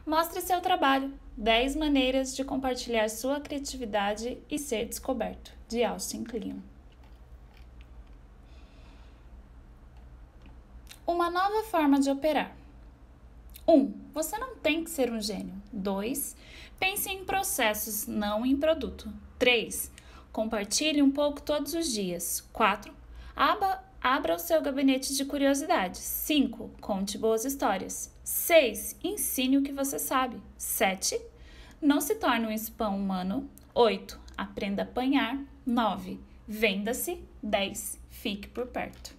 Mostre seu trabalho. 10 maneiras de compartilhar sua criatividade e ser descoberto, de Austin Kleon. Uma nova forma de operar. 1. Você não tem que ser um gênio. 2. Pense em processos, não em produto. 3. Compartilhe um pouco todos os dias. 4. Abra o seu gabinete de curiosidades. 5. Conte boas histórias. 6. Ensine o que você sabe. 7. Não se torne um spam humano. 8. Aprenda a apanhar. 9. Venda-se. 10. Fique por perto.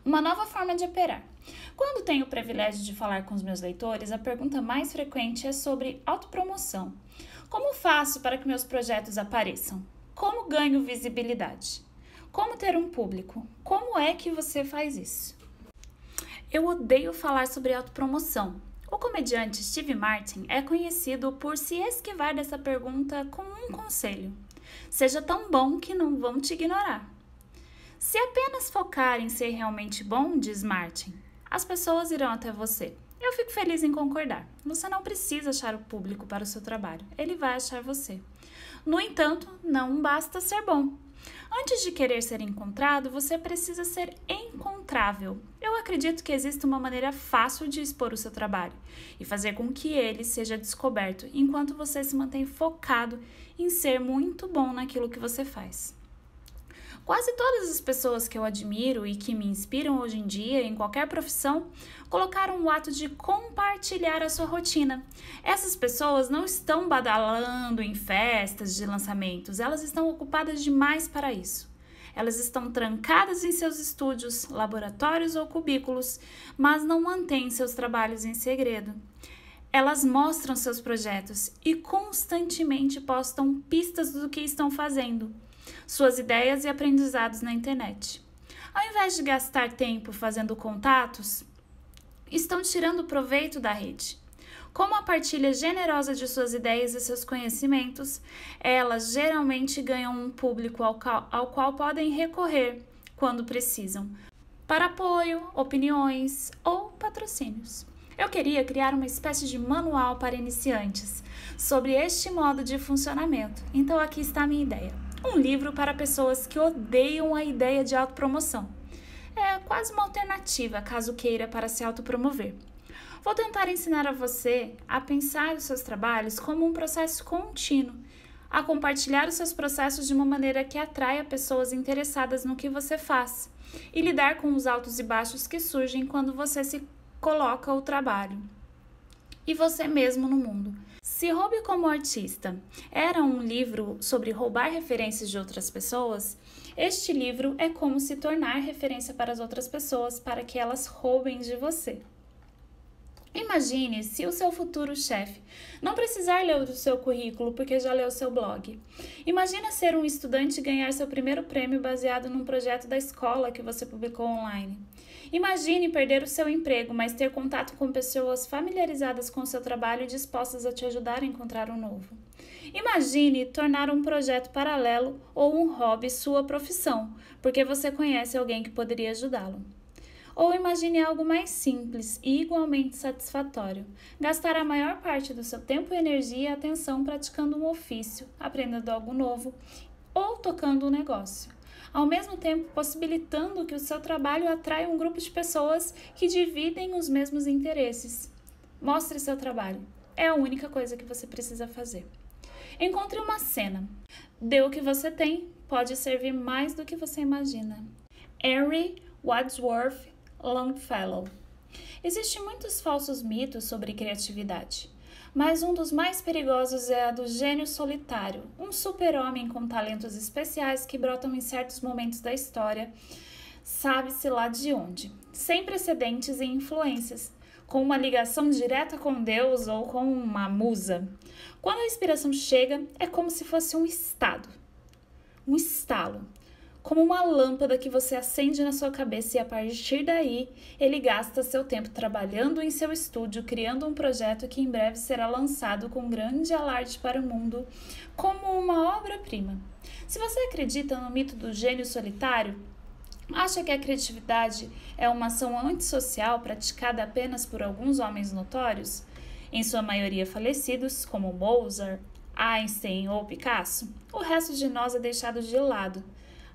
Uma nova forma de operar. Quando tenho o privilégio de falar com os meus leitores, a pergunta mais frequente é sobre autopromoção. Como faço para que meus projetos apareçam? Como ganho visibilidade? Como ter um público? Como é que você faz isso? Eu odeio falar sobre autopromoção. O comediante Steve Martin é conhecido por se esquivar dessa pergunta com um conselho. Seja tão bom que não vão te ignorar. Se apenas focar em ser realmente bom, diz Martin, as pessoas irão até você. Eu fico feliz em concordar. Você não precisa achar o público para o seu trabalho. Ele vai achar você. No entanto, não basta ser bom. Antes de querer ser encontrado, você precisa ser encontrável. Eu acredito que existe uma maneira fácil de expor o seu trabalho e fazer com que ele seja descoberto enquanto você se mantém focado em ser muito bom naquilo que você faz. Quase todas as pessoas que eu admiro e que me inspiram hoje em dia, em qualquer profissão, colocaram o ato de compartilhar a sua rotina. Essas pessoas não estão badalando em festas de lançamentos, elas estão ocupadas demais para isso. Elas estão trancadas em seus estúdios, laboratórios ou cubículos, mas não mantêm seus trabalhos em segredo. Elas mostram seus projetos e constantemente postam pistas do que estão fazendo, suas ideias e aprendizados na internet. Ao invés de gastar tempo fazendo contatos, estão tirando proveito da rede. Com a partilha generosa de suas ideias e seus conhecimentos, elas geralmente ganham um público ao qual podem recorrer quando precisam, para apoio, opiniões ou patrocínios. Eu queria criar uma espécie de manual para iniciantes sobre este modo de funcionamento, então aqui está a minha ideia. Um livro para pessoas que odeiam a ideia de autopromoção. É quase uma alternativa, caso queira, para se autopromover. Vou tentar ensinar a você a pensar os seus trabalhos como um processo contínuo, a compartilhar os seus processos de uma maneira que atraia pessoas interessadas no que você faz e lidar com os altos e baixos que surgem quando você se coloca o trabalho e você mesmo no mundo. Se Roube como Artista era um livro sobre roubar referências de outras pessoas, este livro é como se tornar referência para as outras pessoas para que elas roubem de você. Imagine se o seu futuro chefe não precisar ler o seu currículo porque já leu seu blog. Imagina ser um estudante e ganhar seu primeiro prêmio baseado num projeto da escola que você publicou online. Imagine perder o seu emprego, mas ter contato com pessoas familiarizadas com o seu trabalho e dispostas a te ajudar a encontrar um novo. Imagine tornar um projeto paralelo ou um hobby sua profissão, porque você conhece alguém que poderia ajudá-lo. Ou imagine algo mais simples e igualmente satisfatório. Gastar a maior parte do seu tempo, energia e atenção praticando um ofício, aprendendo algo novo ou tocando um negócio. Ao mesmo tempo, possibilitando que o seu trabalho atraia um grupo de pessoas que dividem os mesmos interesses. Mostre seu trabalho. É a única coisa que você precisa fazer. Encontre uma cena. Dê o que você tem, pode servir mais do que você imagina. Henry Wadsworth Longfellow. Existem muitos falsos mitos sobre criatividade, mas um dos mais perigosos é a do gênio solitário, um super-homem com talentos especiais que brotam em certos momentos da história, sabe-se lá de onde, sem precedentes e influências, com uma ligação direta com Deus ou com uma musa. Quando a inspiração chega, é como se fosse um estalo, como uma lâmpada que você acende na sua cabeça e a partir daí ele gasta seu tempo trabalhando em seu estúdio, criando um projeto que em breve será lançado com grande alarde para o mundo como uma obra-prima. Se você acredita no mito do gênio solitário, Acha que a criatividade é uma ação antissocial praticada apenas por alguns homens notórios, em sua maioria falecidos, como Mozart, Einstein ou Picasso? O resto de nós é deixado de lado,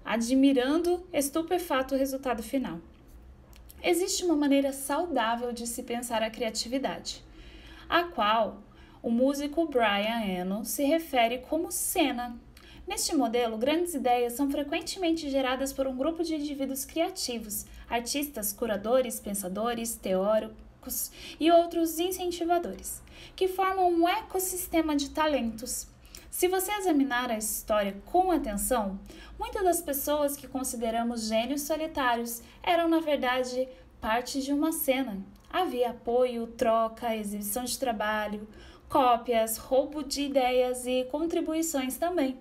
admirando estupefato o resultado final. Existe uma maneira saudável de se pensar a criatividade, a qual o músico Brian Eno se refere como cena. Neste modelo, grandes ideias são frequentemente geradas por um grupo de indivíduos criativos, artistas, curadores, pensadores, teóricos e outros incentivadores, que formam um ecossistema de talentos. Se você examinar a história com atenção, muitas das pessoas que consideramos gênios solitários eram, na verdade, parte de uma cena. Havia apoio, troca, exibição de trabalho, cópias, roubo de ideias e contribuições também.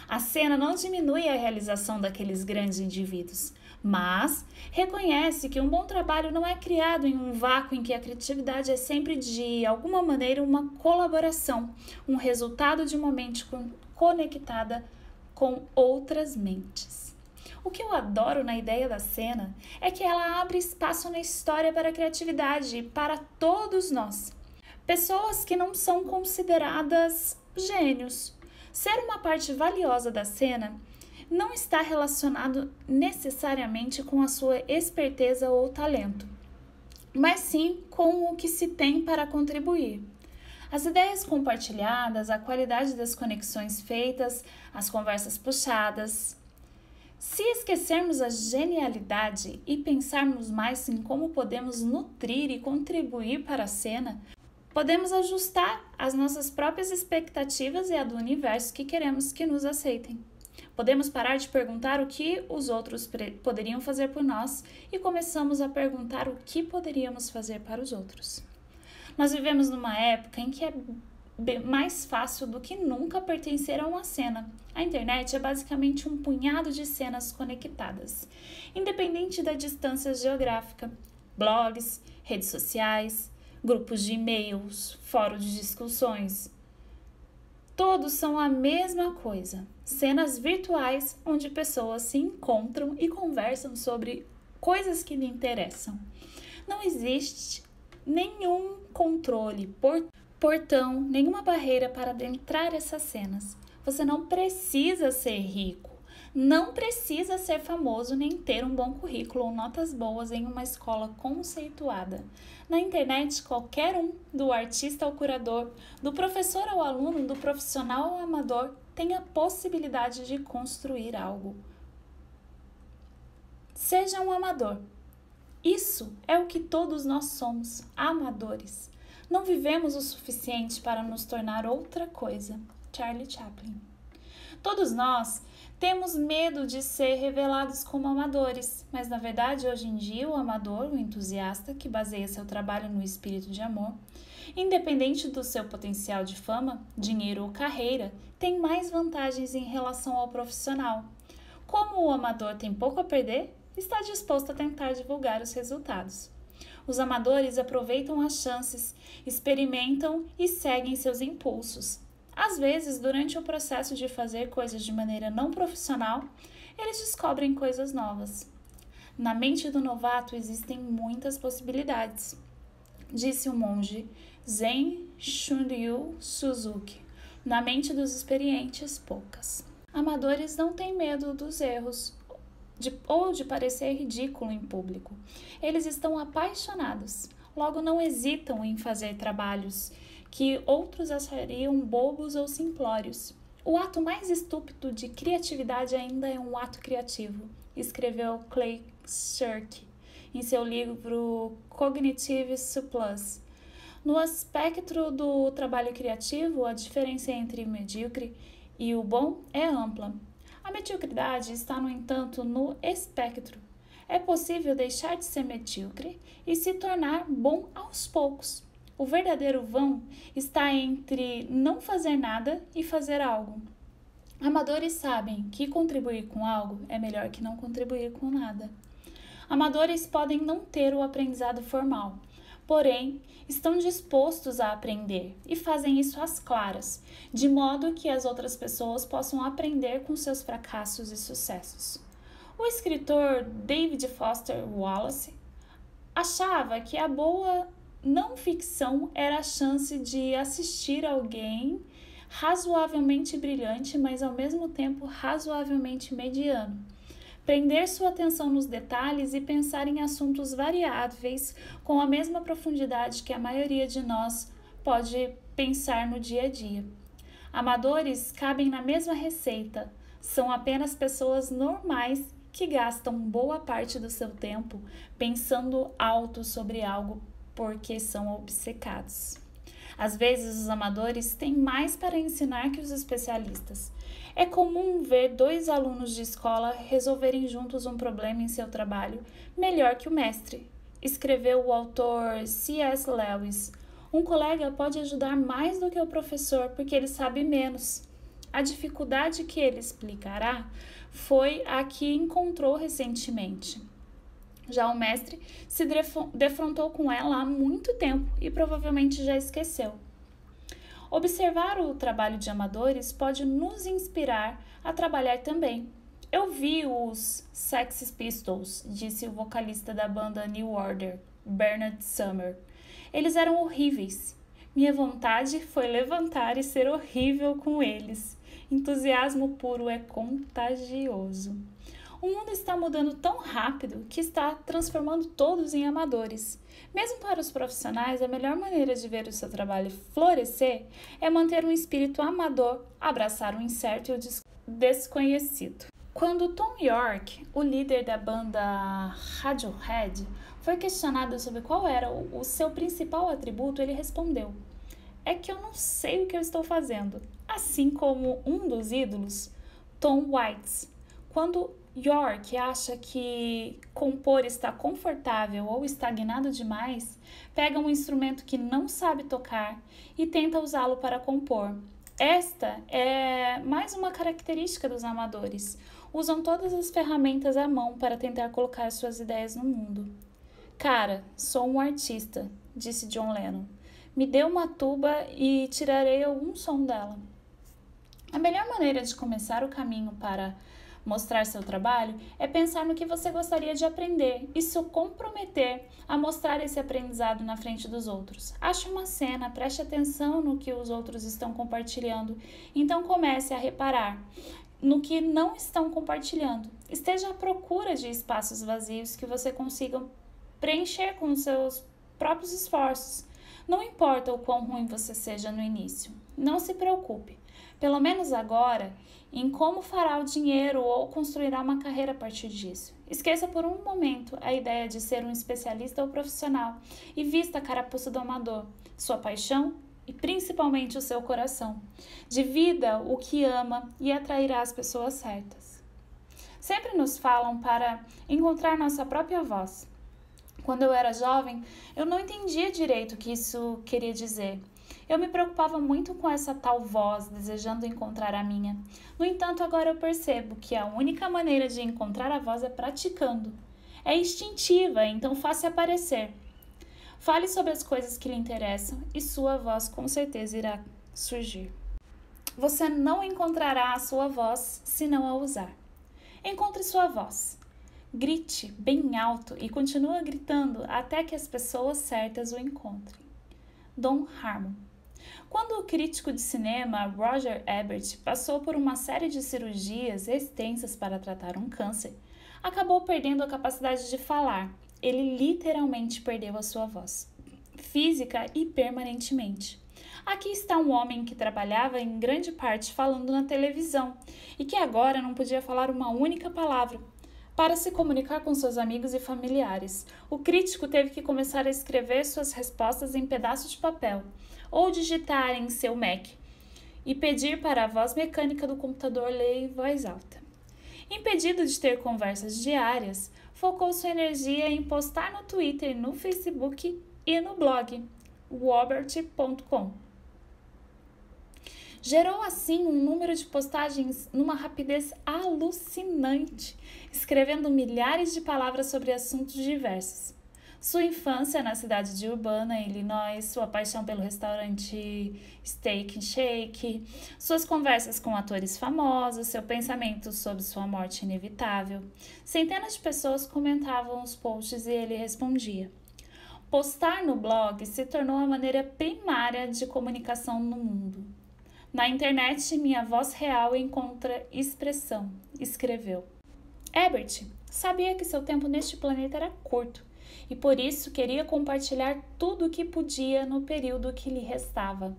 A cena não diminui a realização daqueles grandes indivíduos, mas reconhece que um bom trabalho não é criado em um vácuo em que a criatividade é sempre, de alguma maneira, uma colaboração, um resultado de uma mente conectada com outras mentes. O que eu adoro na ideia da cena é que ela abre espaço na história para a criatividade, para todos nós. Pessoas que não são consideradas gênios. Ser uma parte valiosa da cena não está relacionado necessariamente com a sua esperteza ou talento, mas sim com o que se tem para contribuir. As ideias compartilhadas, a qualidade das conexões feitas, as conversas puxadas. Se esquecermos a genialidade e pensarmos mais em como podemos nutrir e contribuir para a cena, podemos ajustar as nossas próprias expectativas e a do universo que queremos que nos aceitem. Podemos parar de perguntar o que os outros poderiam fazer por nós e começamos a perguntar o que poderíamos fazer para os outros. Nós vivemos numa época em que é mais fácil do que nunca pertencer a uma cena. A internet é basicamente um punhado de cenas conectadas, independente da distância geográfica. Blogs, redes sociais, grupos de e-mails, fóruns de discussões. Todos são a mesma coisa. Cenas virtuais onde pessoas se encontram e conversam sobre coisas que lhe interessam. Não existe nenhum controle, portão, nenhuma barreira para adentrar essas cenas. Você não precisa ser rico, não precisa ser famoso nem ter um bom currículo ou notas boas em uma escola conceituada. Na internet, qualquer um, do artista ao curador, do professor ao aluno, do profissional ao amador, tem a possibilidade de construir algo. Seja um amador. Isso é o que todos nós somos, amadores. Não vivemos o suficiente para nos tornar outra coisa. Charlie Chaplin. Todos nós temos medo de ser revelados como amadores, mas na verdade hoje em dia o amador, o entusiasta que baseia seu trabalho no espírito de amor, independente do seu potencial de fama, dinheiro ou carreira, tem mais vantagens em relação ao profissional. Como o amador tem pouco a perder, está disposto a tentar divulgar os resultados. Os amadores aproveitam as chances, experimentam e seguem seus impulsos. Às vezes, durante o processo de fazer coisas de maneira não profissional, eles descobrem coisas novas. Na mente do novato existem muitas possibilidades, disse o monge Zen Shunryu Suzuki. Na mente dos experientes, poucas. Amadores não têm medo dos erros ou de parecer ridículo em público. Eles estão apaixonados, logo não hesitam em fazer trabalhos que outros achariam bobos ou simplórios. O ato mais estúpido de criatividade ainda é um ato criativo, escreveu Clay Shirky em seu livro Cognitive Surplus. No espectro do trabalho criativo, a diferença entre o medíocre e o bom é ampla. A mediocridade está, no entanto, no espectro. É possível deixar de ser medíocre e se tornar bom aos poucos. O verdadeiro vão está entre não fazer nada e fazer algo. Amadores sabem que contribuir com algo é melhor que não contribuir com nada. Amadores podem não ter o aprendizado formal, porém estão dispostos a aprender e fazem isso às claras, de modo que as outras pessoas possam aprender com seus fracassos e sucessos. O escritor David Foster Wallace achava que a boa não ficção era a chance de assistir alguém razoavelmente brilhante, mas ao mesmo tempo razoavelmente mediano. Prender sua atenção nos detalhes e pensar em assuntos variáveis com a mesma profundidade que a maioria de nós pode pensar no dia a dia. Amadores cabem na mesma receita, são apenas pessoas normais que gastam boa parte do seu tempo pensando alto sobre algo porque são obcecados. Às vezes, os amadores têm mais para ensinar que os especialistas. É comum ver dois alunos de escola resolverem juntos um problema em seu trabalho melhor que o mestre, escreveu o autor C.S. Lewis. Um colega pode ajudar mais do que o professor porque ele sabe menos. A dificuldade que ele explicará foi a que encontrou recentemente. Já o mestre se defrontou com ela há muito tempo e provavelmente já esqueceu. Observar o trabalho de amadores pode nos inspirar a trabalhar também. Eu vi os Sex Pistols, disse o vocalista da banda New Order, Bernard Sumner. Eles eram horríveis. Minha vontade foi levantar e ser horrível com eles. Entusiasmo puro é contagioso. O mundo está mudando tão rápido que está transformando todos em amadores. Mesmo para os profissionais, a melhor maneira de ver o seu trabalho florescer é manter um espírito amador, abraçar o incerto e o desconhecido. Quando Thom Yorke, o líder da banda Radiohead, foi questionado sobre qual era o seu principal atributo, ele respondeu: "É que eu não sei o que eu estou fazendo." Assim como um dos ídolos, Tom Waits. Quando Yorke acha que compor está confortável ou estagnado demais, pega um instrumento que não sabe tocar e tenta usá-lo para compor. Esta é mais uma característica dos amadores. Usam todas as ferramentas à mão para tentar colocar suas ideias no mundo. "Cara, sou um artista", disse John Lennon. "Me dê uma tuba e tirarei algum som dela." A melhor maneira de começar o caminho para mostrar seu trabalho é pensar no que você gostaria de aprender e se comprometer a mostrar esse aprendizado na frente dos outros. Ache uma cena, preste atenção no que os outros estão compartilhando, então comece a reparar no que não estão compartilhando. Esteja à procura de espaços vazios que você consiga preencher com os seus próprios esforços. Não importa o quão ruim você seja no início, não se preocupe. Pelo menos agora, em como fará o dinheiro ou construirá uma carreira a partir disso. Esqueça por um momento a ideia de ser um especialista ou profissional e vista a carapuça do amador, sua paixão e principalmente o seu coração. Divida o que ama e atrairá as pessoas certas. Sempre nos falam para encontrar nossa própria voz. Quando eu era jovem, eu não entendia direito o que isso queria dizer. Eu me preocupava muito com essa tal voz, desejando encontrar a minha. No entanto, agora eu percebo que a única maneira de encontrar a voz é praticando. É instintiva, então faça aparecer. Fale sobre as coisas que lhe interessam e sua voz com certeza irá surgir. Você não encontrará a sua voz se não a usar. Encontre sua voz. Grite bem alto e continue gritando até que as pessoas certas o encontrem. Don Harmon. Quando o crítico de cinema Roger Ebert passou por uma série de cirurgias extensas para tratar um câncer, acabou perdendo a capacidade de falar. Ele literalmente perdeu a sua voz, física e permanentemente. Aqui está um homem que trabalhava em grande parte falando na televisão e que agora não podia falar uma única palavra. Para se comunicar com seus amigos e familiares, o crítico teve que começar a escrever suas respostas em pedaços de papel ou digitar em seu Mac e pedir para a voz mecânica do computador ler em voz alta. Impedido de ter conversas diárias, focou sua energia em postar no Twitter, no Facebook e no blog wobert.com. Gerou assim um número de postagens numa rapidez alucinante, escrevendo milhares de palavras sobre assuntos diversos. Sua infância na cidade de Urbana, Illinois, sua paixão pelo restaurante Steak and Shake, suas conversas com atores famosos, seu pensamento sobre sua morte inevitável. Centenas de pessoas comentavam os posts e ele respondia. Postar no blog se tornou a maneira primária de comunicação no mundo. Na internet, minha voz real encontra expressão, escreveu. Ebert sabia que seu tempo neste planeta era curto e por isso queria compartilhar tudo o que podia no período que lhe restava.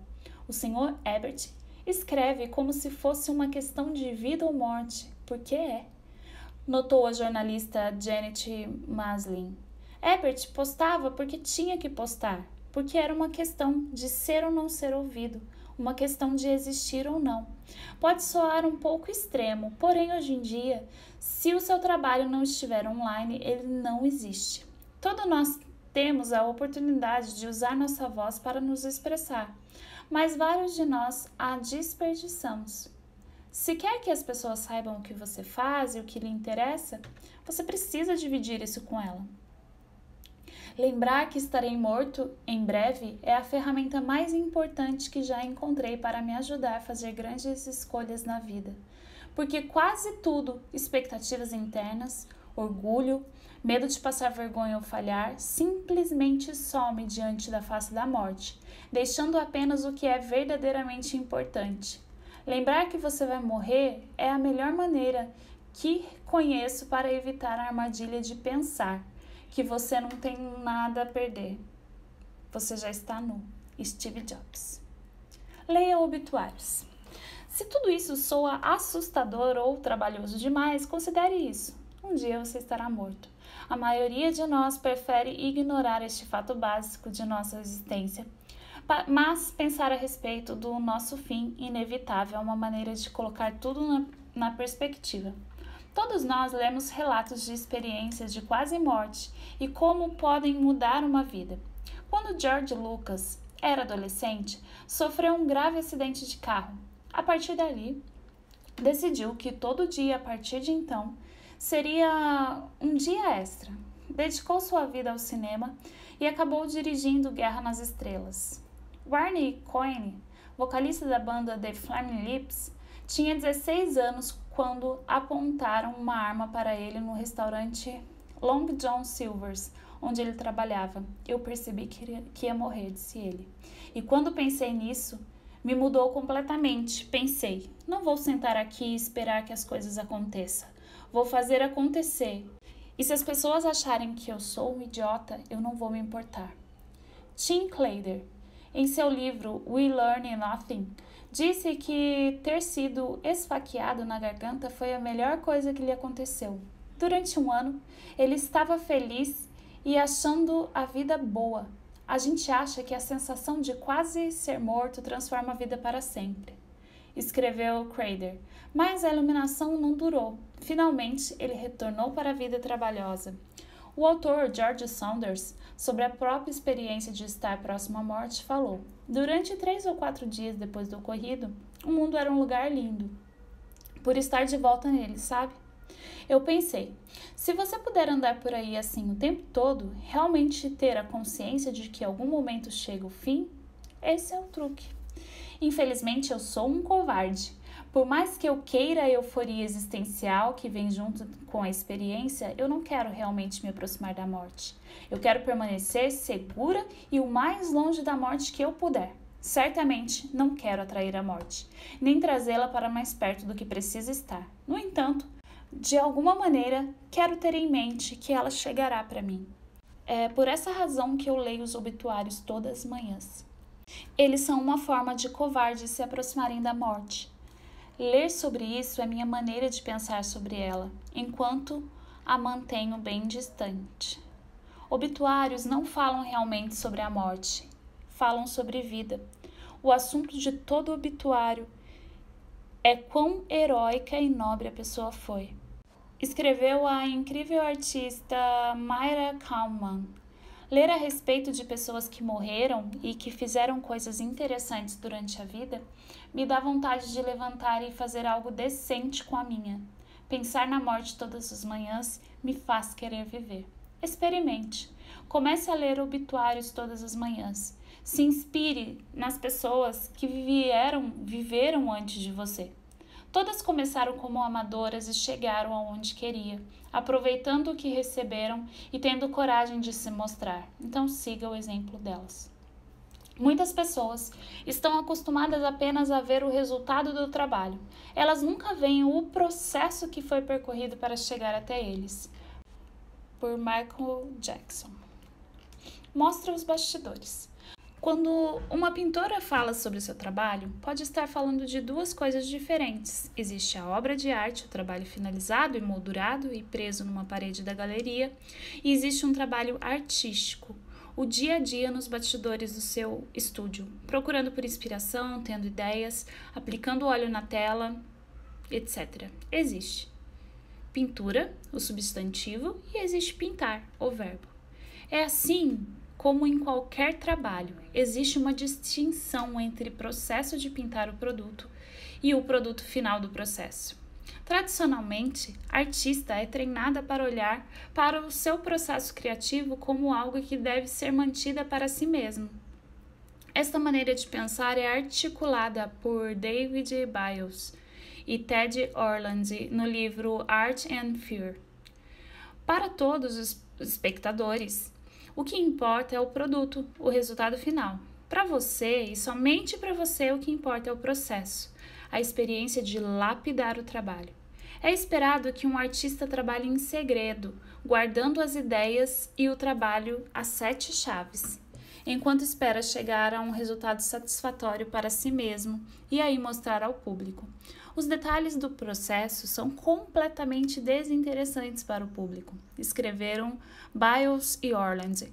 O Sr. Ebert escreve como se fosse uma questão de vida ou morte, porque é, notou a jornalista Janet Maslin. Ebert postava porque tinha que postar, porque era uma questão de ser ou não ser ouvido, uma questão de existir ou não. Pode soar um pouco extremo, porém hoje em dia, se o seu trabalho não estiver online, ele não existe. Todos nós temos a oportunidade de usar nossa voz para nos expressar, mas vários de nós a desperdiçamos. Se quer que as pessoas saibam o que você faz e o que lhe interessa, você precisa dividir isso com ela. Lembrar que estarei morto em breve é a ferramenta mais importante que já encontrei para me ajudar a fazer grandes escolhas na vida. Porque quase tudo, expectativas internas, orgulho, medo de passar vergonha ou falhar, simplesmente some diante da face da morte, deixando apenas o que é verdadeiramente importante. Lembrar que você vai morrer é a melhor maneira que conheço para evitar a armadilha de pensar que você não tem nada a perder. Você já está nu. Steve Jobs. Leia obituários. Se tudo isso soa assustador ou trabalhoso demais, considere isso. Um dia você estará morto. A maioria de nós prefere ignorar este fato básico de nossa existência. Mas pensar a respeito do nosso fim inevitável é uma maneira de colocar tudo na perspectiva. Todos nós lemos relatos de experiências de quase morte e como podem mudar uma vida. Quando George Lucas era adolescente, sofreu um grave acidente de carro. A partir dali, decidiu que todo dia a partir de então seria um dia extra. Dedicou sua vida ao cinema e acabou dirigindo Guerra nas Estrelas. Barney Coyne, vocalista da banda The Flaming Lips, tinha 16 anos quando apontaram uma arma para ele no restaurante Long John Silver's, onde ele trabalhava. Eu percebi que ia morrer, disse ele. E quando pensei nisso, me mudou completamente. Pensei, não vou sentar aqui e esperar que as coisas aconteçam. Vou fazer acontecer. E se as pessoas acharem que eu sou um idiota, eu não vou me importar. Tim Clayder, em seu livro We Learn Nothing, disse que ter sido esfaqueado na garganta foi a melhor coisa que lhe aconteceu. Durante um ano, ele estava feliz e achando a vida boa. A gente acha que a sensação de quase ser morto transforma a vida para sempre. Escreveu Crader, mas a iluminação não durou. Finalmente, ele retornou para a vida trabalhosa. O autor George Saunders, sobre a própria experiência de estar próximo à morte, falou: durante 3 ou 4 dias depois do ocorrido, o mundo era um lugar lindo, por estar de volta nele, sabe? Eu pensei, se você puder andar por aí assim o tempo todo, realmente ter a consciência de que em algum momento chega o fim, esse é o truque. Infelizmente, eu sou um covarde. Por mais que eu queira a euforia existencial que vem junto com a experiência, eu não quero realmente me aproximar da morte. Eu quero permanecer segura e o mais longe da morte que eu puder. Certamente não quero atrair a morte, nem trazê-la para mais perto do que precisa estar. No entanto, de alguma maneira, quero ter em mente que ela chegará para mim. É por essa razão que eu leio os obituários todas as manhãs. Eles são uma forma de covardes se aproximarem da morte. Ler sobre isso é minha maneira de pensar sobre ela, enquanto a mantenho bem distante. Obituários não falam realmente sobre a morte, falam sobre vida. O assunto de todo obituário é quão heróica e nobre a pessoa foi. Escreveu a incrível artista Myra Kalman. Ler a respeito de pessoas que morreram e que fizeram coisas interessantes durante a vida me dá vontade de levantar e fazer algo decente com a minha. Pensar na morte todas as manhãs me faz querer viver. Experimente. Comece a ler obituários todas as manhãs. Se inspire nas pessoas que viveram antes de você. Todas começaram como amadoras e chegaram aonde queria, aproveitando o que receberam e tendo coragem de se mostrar. Então siga o exemplo delas. Muitas pessoas estão acostumadas apenas a ver o resultado do trabalho. Elas nunca veem o processo que foi percorrido para chegar até eles. Por Michael Jackson. Mostra os bastidores. Quando uma pintora fala sobre o seu trabalho, pode estar falando de duas coisas diferentes. Existe a obra de arte, o trabalho finalizado, emoldurado e preso numa parede da galeria, e existe um trabalho artístico, o dia a dia nos bastidores do seu estúdio, procurando por inspiração, tendo ideias, aplicando óleo na tela, etc. Existe pintura, o substantivo, e existe pintar, o verbo. É assim como em qualquer trabalho, existe uma distinção entre o processo de pintar o produto e o produto final do processo. Tradicionalmente, a artista é treinada para olhar para o seu processo criativo como algo que deve ser mantida para si mesmo. Esta maneira de pensar é articulada por David Biles e Ted Orland no livro Art and Fear. Para todos os espectadores, o que importa é o produto, o resultado final. Para você, e somente para você, o que importa é o processo, a experiência de lapidar o trabalho. É esperado que um artista trabalhe em segredo, guardando as ideias e o trabalho às 7 chaves, enquanto espera chegar a um resultado satisfatório para si mesmo e aí mostrar ao público. Os detalhes do processo são completamente desinteressantes para o público, escreveram Biles e Orland,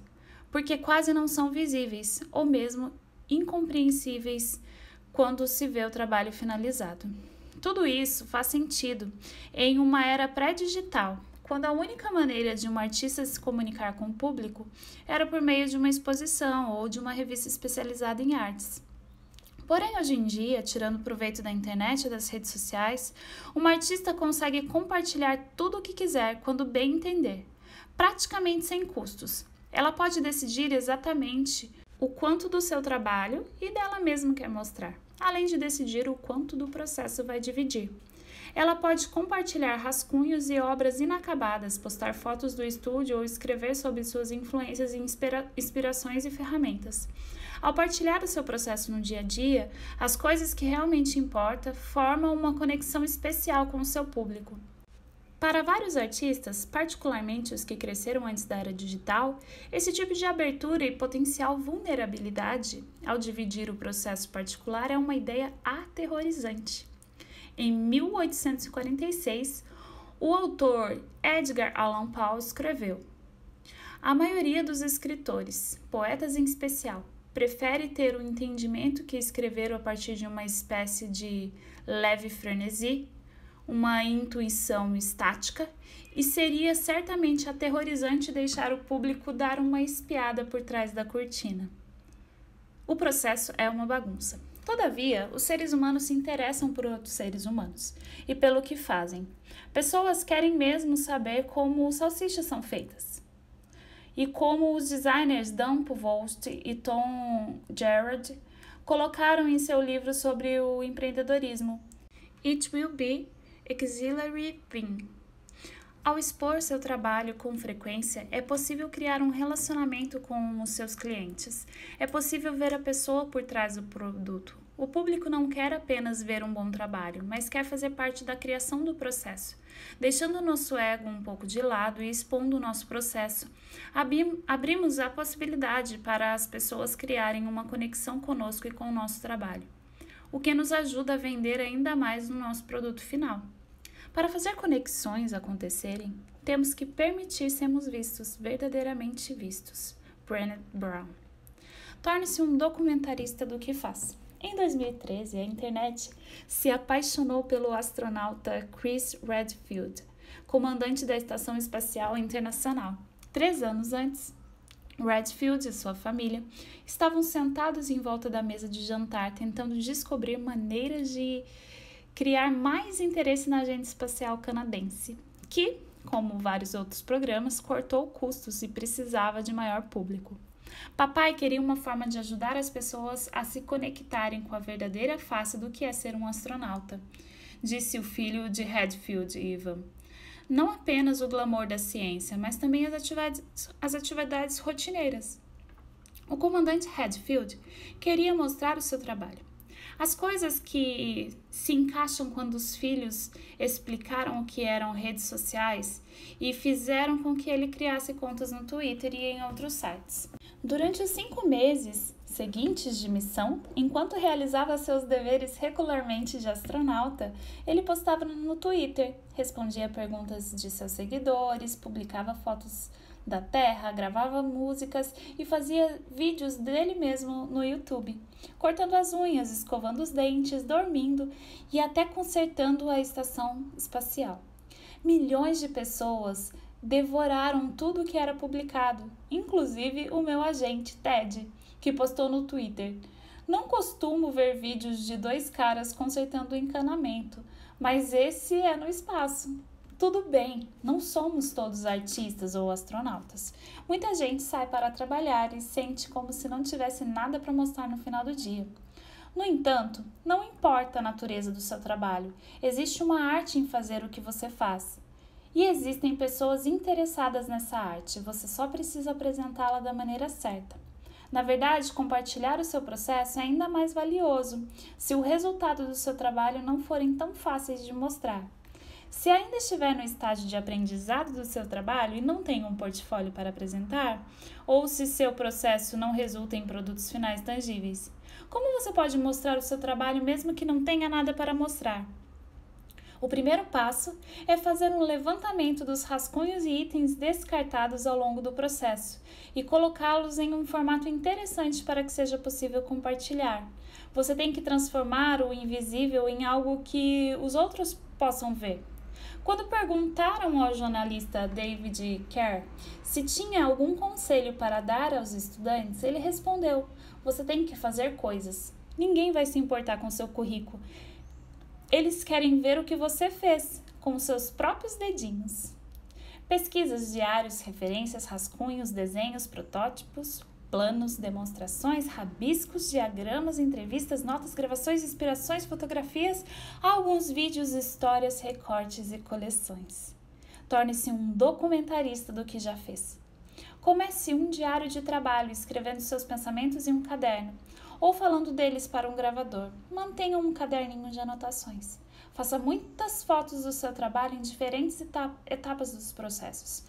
porque quase não são visíveis ou mesmo incompreensíveis quando se vê o trabalho finalizado. Tudo isso faz sentido em uma era pré-digital, quando a única maneira de um artista se comunicar com o público era por meio de uma exposição ou de uma revista especializada em artes. Porém, hoje em dia, tirando proveito da internet e das redes sociais, uma artista consegue compartilhar tudo o que quiser quando bem entender, praticamente sem custos. Ela pode decidir exatamente o quanto do seu trabalho e dela mesma quer mostrar, além de decidir o quanto do processo vai dividir. Ela pode compartilhar rascunhos e obras inacabadas, postar fotos do estúdio ou escrever sobre suas influências e inspirações e ferramentas. Ao partilhar o seu processo no dia a dia, as coisas que realmente importam formam uma conexão especial com o seu público. Para vários artistas, particularmente os que cresceram antes da era digital, esse tipo de abertura e potencial vulnerabilidade ao dividir o processo particular é uma ideia aterrorizante. Em 1846, o autor Edgar Allan Poe escreveu: "A maioria dos escritores, poetas em especial, prefere ter o entendimento que escreveram a partir de uma espécie de leve frenesi, uma intuição estática, e seria certamente aterrorizante deixar o público dar uma espiada por trás da cortina. O processo é uma bagunça. Todavia, os seres humanos se interessam por outros seres humanos e pelo que fazem. Pessoas querem mesmo saber como salsichas são feitas. E como os designers Dan Povost e Tom Gerard colocaram em seu livro sobre o empreendedorismo, It Will Be Exhilarating. Ao expor seu trabalho com frequência, é possível criar um relacionamento com os seus clientes. É possível ver a pessoa por trás do produto. O público não quer apenas ver um bom trabalho, mas quer fazer parte da criação do processo. Deixando o nosso ego um pouco de lado e expondo o nosso processo, abrimos a possibilidade para as pessoas criarem uma conexão conosco e com o nosso trabalho, o que nos ajuda a vender ainda mais no nosso produto final. Para fazer conexões acontecerem, temos que permitir sermos vistos, verdadeiramente vistos. Brené Brown. Torne-se um documentarista do que faz. Em 2013, a internet se apaixonou pelo astronauta Chris Redfield, comandante da Estação Espacial Internacional. 3 anos antes, Redfield e sua família estavam sentados em volta da mesa de jantar, tentando descobrir maneiras de criar mais interesse na agência espacial canadense, que, como vários outros programas, cortou custos e precisava de maior público. Papai queria uma forma de ajudar as pessoas a se conectarem com a verdadeira face do que é ser um astronauta, disse o filho de Hadfield, Ivan. Não apenas o glamour da ciência, mas também as atividades rotineiras. O comandante Hadfield queria mostrar o seu trabalho. As coisas que se encaixam quando os filhos explicaram o que eram redes sociais e fizeram com que ele criasse contas no Twitter e em outros sites. Durante os 5 meses seguintes de missão, enquanto realizava seus deveres regularmente de astronauta, ele postava no Twitter, respondia perguntas de seus seguidores, publicava fotos da Terra, gravava músicas e fazia vídeos dele mesmo no YouTube, cortando as unhas, escovando os dentes, dormindo e até consertando a estação espacial. Milhões de pessoas devoraram tudo que era publicado, inclusive o meu agente, Ted, que postou no Twitter: "Não costumo ver vídeos de 2 caras consertando o encanamento, mas esse é no espaço. Tudo bem, não somos todos artistas ou astronautas. Muita gente sai para trabalhar e sente como se não tivesse nada para mostrar no final do dia. No entanto, não importa a natureza do seu trabalho, existe uma arte em fazer o que você faz. E existem pessoas interessadas nessa arte, você só precisa apresentá-la da maneira certa. Na verdade, compartilhar o seu processo é ainda mais valioso se o resultado do seu trabalho não forem tão fáceis de mostrar. Se ainda estiver no estágio de aprendizado do seu trabalho e não tem um portfólio para apresentar, ou se seu processo não resulta em produtos finais tangíveis, como você pode mostrar o seu trabalho mesmo que não tenha nada para mostrar? O primeiro passo é fazer um levantamento dos rascunhos e itens descartados ao longo do processo e colocá-los em um formato interessante para que seja possível compartilhar. Você tem que transformar o invisível em algo que os outros possam ver. Quando perguntaram ao jornalista David Kerr se tinha algum conselho para dar aos estudantes, ele respondeu: "Você tem que fazer coisas. Ninguém vai se importar com seu currículo. Eles querem ver o que você fez, com seus próprios dedinhos." Pesquisas, diários, referências, rascunhos, desenhos, protótipos, planos, demonstrações, rabiscos, diagramas, entrevistas, notas, gravações, inspirações, fotografias, alguns vídeos, histórias, recortes e coleções. Torne-se um documentarista do que já fez. Comece um diário de trabalho, escrevendo seus pensamentos em um caderno, ou falando deles para um gravador. Mantenha um caderninho de anotações. Faça muitas fotos do seu trabalho em diferentes etapas dos processos.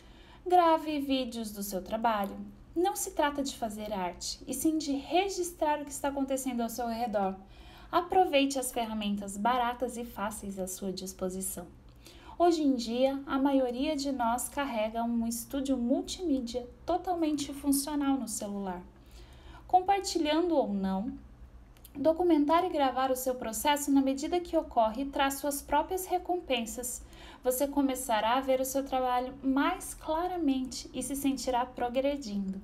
Grave vídeos do seu trabalho. Não se trata de fazer arte, e sim de registrar o que está acontecendo ao seu redor. Aproveite as ferramentas baratas e fáceis à sua disposição. Hoje em dia, a maioria de nós carrega um estúdio multimídia totalmente funcional no celular. Compartilhando ou não, documentar e gravar o seu processo na medida que ocorre traz suas próprias recompensas. Você começará a ver o seu trabalho mais claramente e se sentirá progredindo.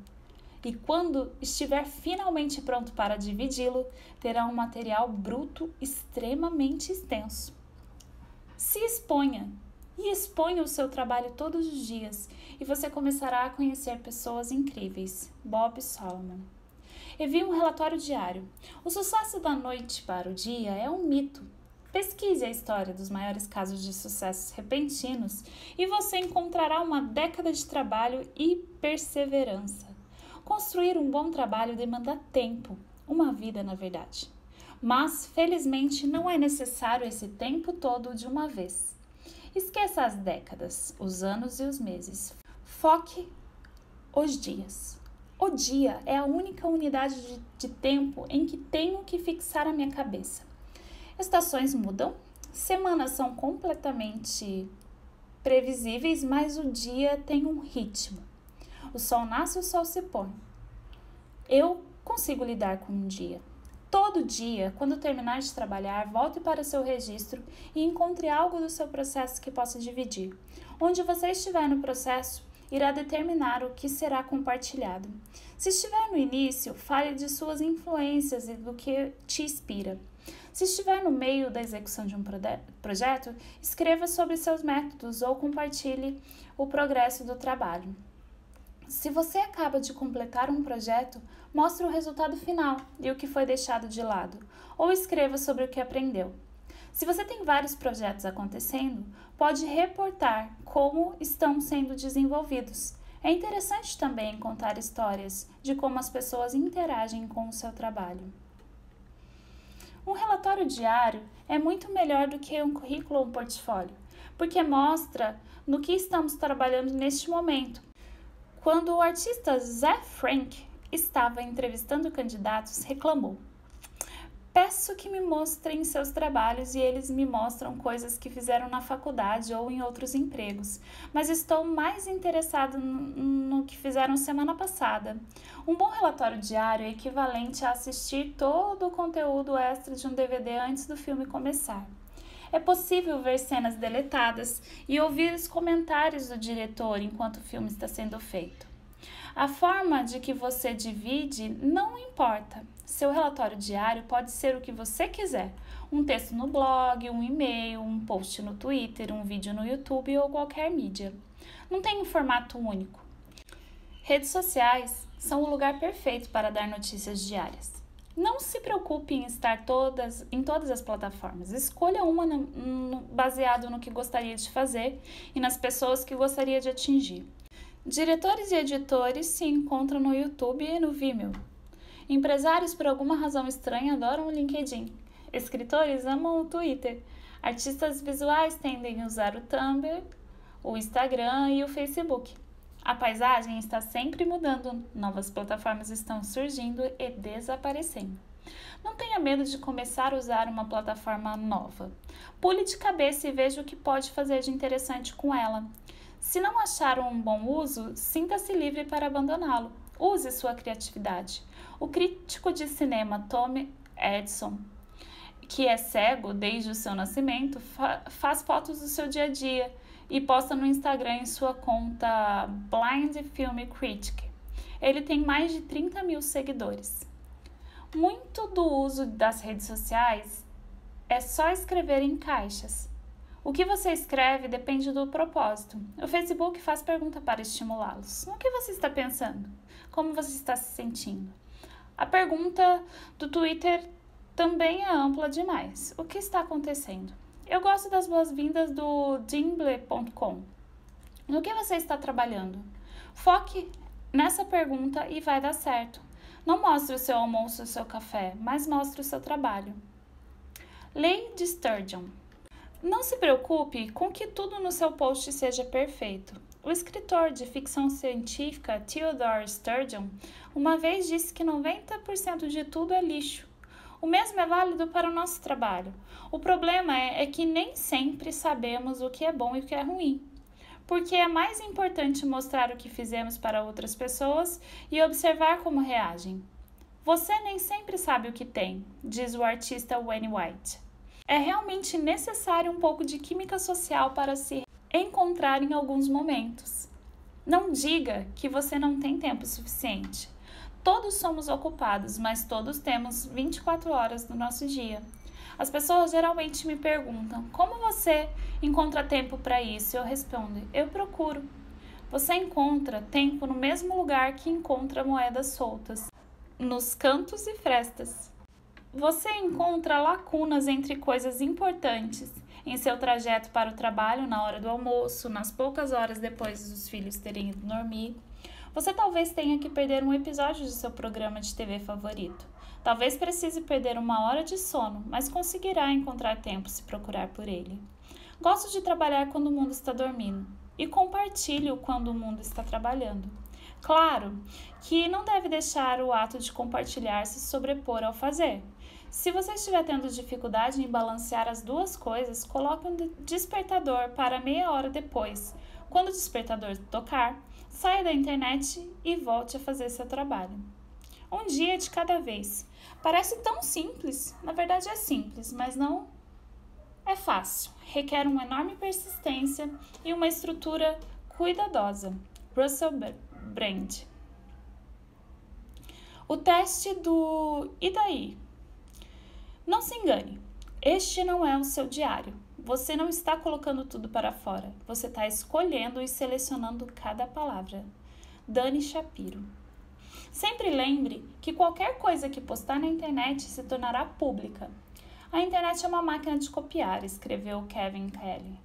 E quando estiver finalmente pronto para dividi-lo, terá um material bruto extremamente extenso. Se exponha e exponha o seu trabalho todos os dias e você começará a conhecer pessoas incríveis. Bob Solomon. Envie um relatório diário. O sucesso da noite para o dia é um mito. Pesquise a história dos maiores casos de sucessos repentinos e você encontrará uma década de trabalho e perseverança. Construir um bom trabalho demanda tempo, uma vida na verdade. Mas, felizmente, não é necessário esse tempo todo de uma vez. Esqueça as décadas, os anos e os meses. Foque os dias. O dia é a única unidade de tempo em que tenho que fixar a minha cabeça. Estações mudam, semanas são completamente previsíveis, mas o dia tem um ritmo. O sol nasce e o sol se põe. Eu consigo lidar com um dia. Todo dia, quando terminar de trabalhar, volte para o seu registro e encontre algo do seu processo que possa dividir. Onde você estiver no processo, irá determinar o que será compartilhado. Se estiver no início, fale de suas influências e do que te inspira. Se estiver no meio da execução de um projeto, escreva sobre seus métodos ou compartilhe o progresso do trabalho. Se você acaba de completar um projeto, mostre o resultado final e o que foi deixado de lado, ou escreva sobre o que aprendeu. Se você tem vários projetos acontecendo, pode reportar como estão sendo desenvolvidos. É interessante também contar histórias de como as pessoas interagem com o seu trabalho. Um relatório diário é muito melhor do que um currículo ou um portfólio, porque mostra no que estamos trabalhando neste momento. Quando o artista Zé Frank estava entrevistando candidatos, reclamou: "Peço que me mostrem seus trabalhos e eles me mostram coisas que fizeram na faculdade ou em outros empregos, mas estou mais interessado no que fizeram semana passada." Um bom relatório diário é equivalente a assistir todo o conteúdo extra de um DVD antes do filme começar. É possível ver cenas deletadas e ouvir os comentários do diretor enquanto o filme está sendo feito. A forma de que você divide não importa. Seu relatório diário pode ser o que você quiser: um texto no blog, um e-mail, um post no Twitter, um vídeo no YouTube ou qualquer mídia. Não tem um formato único. Redes sociais são o lugar perfeito para dar notícias diárias. Não se preocupe em estar em todas as plataformas. Escolha uma baseado no que gostaria de fazer e nas pessoas que gostaria de atingir. Diretores e editores se encontram no YouTube e no Vimeo. Empresários, por alguma razão estranha, adoram o LinkedIn. Escritores amam o Twitter. Artistas visuais tendem a usar o Tumblr, o Instagram e o Facebook. A paisagem está sempre mudando, novas plataformas estão surgindo e desaparecendo. Não tenha medo de começar a usar uma plataforma nova. Pule de cabeça e veja o que pode fazer de interessante com ela. Se não achar um bom uso, sinta-se livre para abandoná-lo. Use sua criatividade. O crítico de cinema Tom Edison, que é cego desde o seu nascimento, faz fotos do seu dia a dia e posta no Instagram em sua conta Blind Film Critic. Ele tem mais de 30 mil seguidores. Muito do uso das redes sociais é só escrever em caixas. O que você escreve depende do propósito. O Facebook faz pergunta para estimulá-los. O que você está pensando? Como você está se sentindo? A pergunta do Twitter também é ampla demais. O que está acontecendo? Eu gosto das boas-vindas do Dimble.com. No que você está trabalhando? Foque nessa pergunta e vai dar certo. Não mostre o seu almoço ou o seu café, mas mostre o seu trabalho. Lei de Sturgeon. Não se preocupe com que tudo no seu post seja perfeito. O escritor de ficção científica Theodore Sturgeon uma vez disse que 90% de tudo é lixo. O mesmo é válido para o nosso trabalho. O problema é que nem sempre sabemos o que é bom e o que é ruim. Porque é mais importante mostrar o que fizemos para outras pessoas e observar como reagem. Você nem sempre sabe o que tem, diz o artista Wayne White. É realmente necessário um pouco de química social para se encontrar em alguns momentos. Não diga que você não tem tempo suficiente. Todos somos ocupados, mas todos temos 24 horas do nosso dia. As pessoas geralmente me perguntam: como você encontra tempo para isso? Eu respondo: eu procuro. Você encontra tempo no mesmo lugar que encontra moedas soltas, nos cantos e frestas. Você encontra lacunas entre coisas importantes em seu trajeto para o trabalho, na hora do almoço, nas poucas horas depois dos filhos terem ido dormir. Você talvez tenha que perder um episódio de seu programa de TV favorito. Talvez precise perder 1 hora de sono, mas conseguirá encontrar tempo se procurar por ele. Gosto de trabalhar quando o mundo está dormindo e compartilho quando o mundo está trabalhando. Claro que não deve deixar o ato de compartilhar se sobrepor ao fazer. Se você estiver tendo dificuldade em balancear as duas coisas, coloque um despertador para meia hora depois. Quando o despertador tocar, saia da internet e volte a fazer seu trabalho. Um dia de cada vez. Parece tão simples. Na verdade é simples, mas não é fácil. Requer uma enorme persistência e uma estrutura cuidadosa. Russell Brand. O teste do "e daí?". Não se engane, este não é o seu diário. Você não está colocando tudo para fora. Você está escolhendo e selecionando cada palavra. Dani Shapiro. Sempre lembre que qualquer coisa que postar na internet se tornará pública. A internet é uma máquina de copiar, escreveu Kevin Kelly.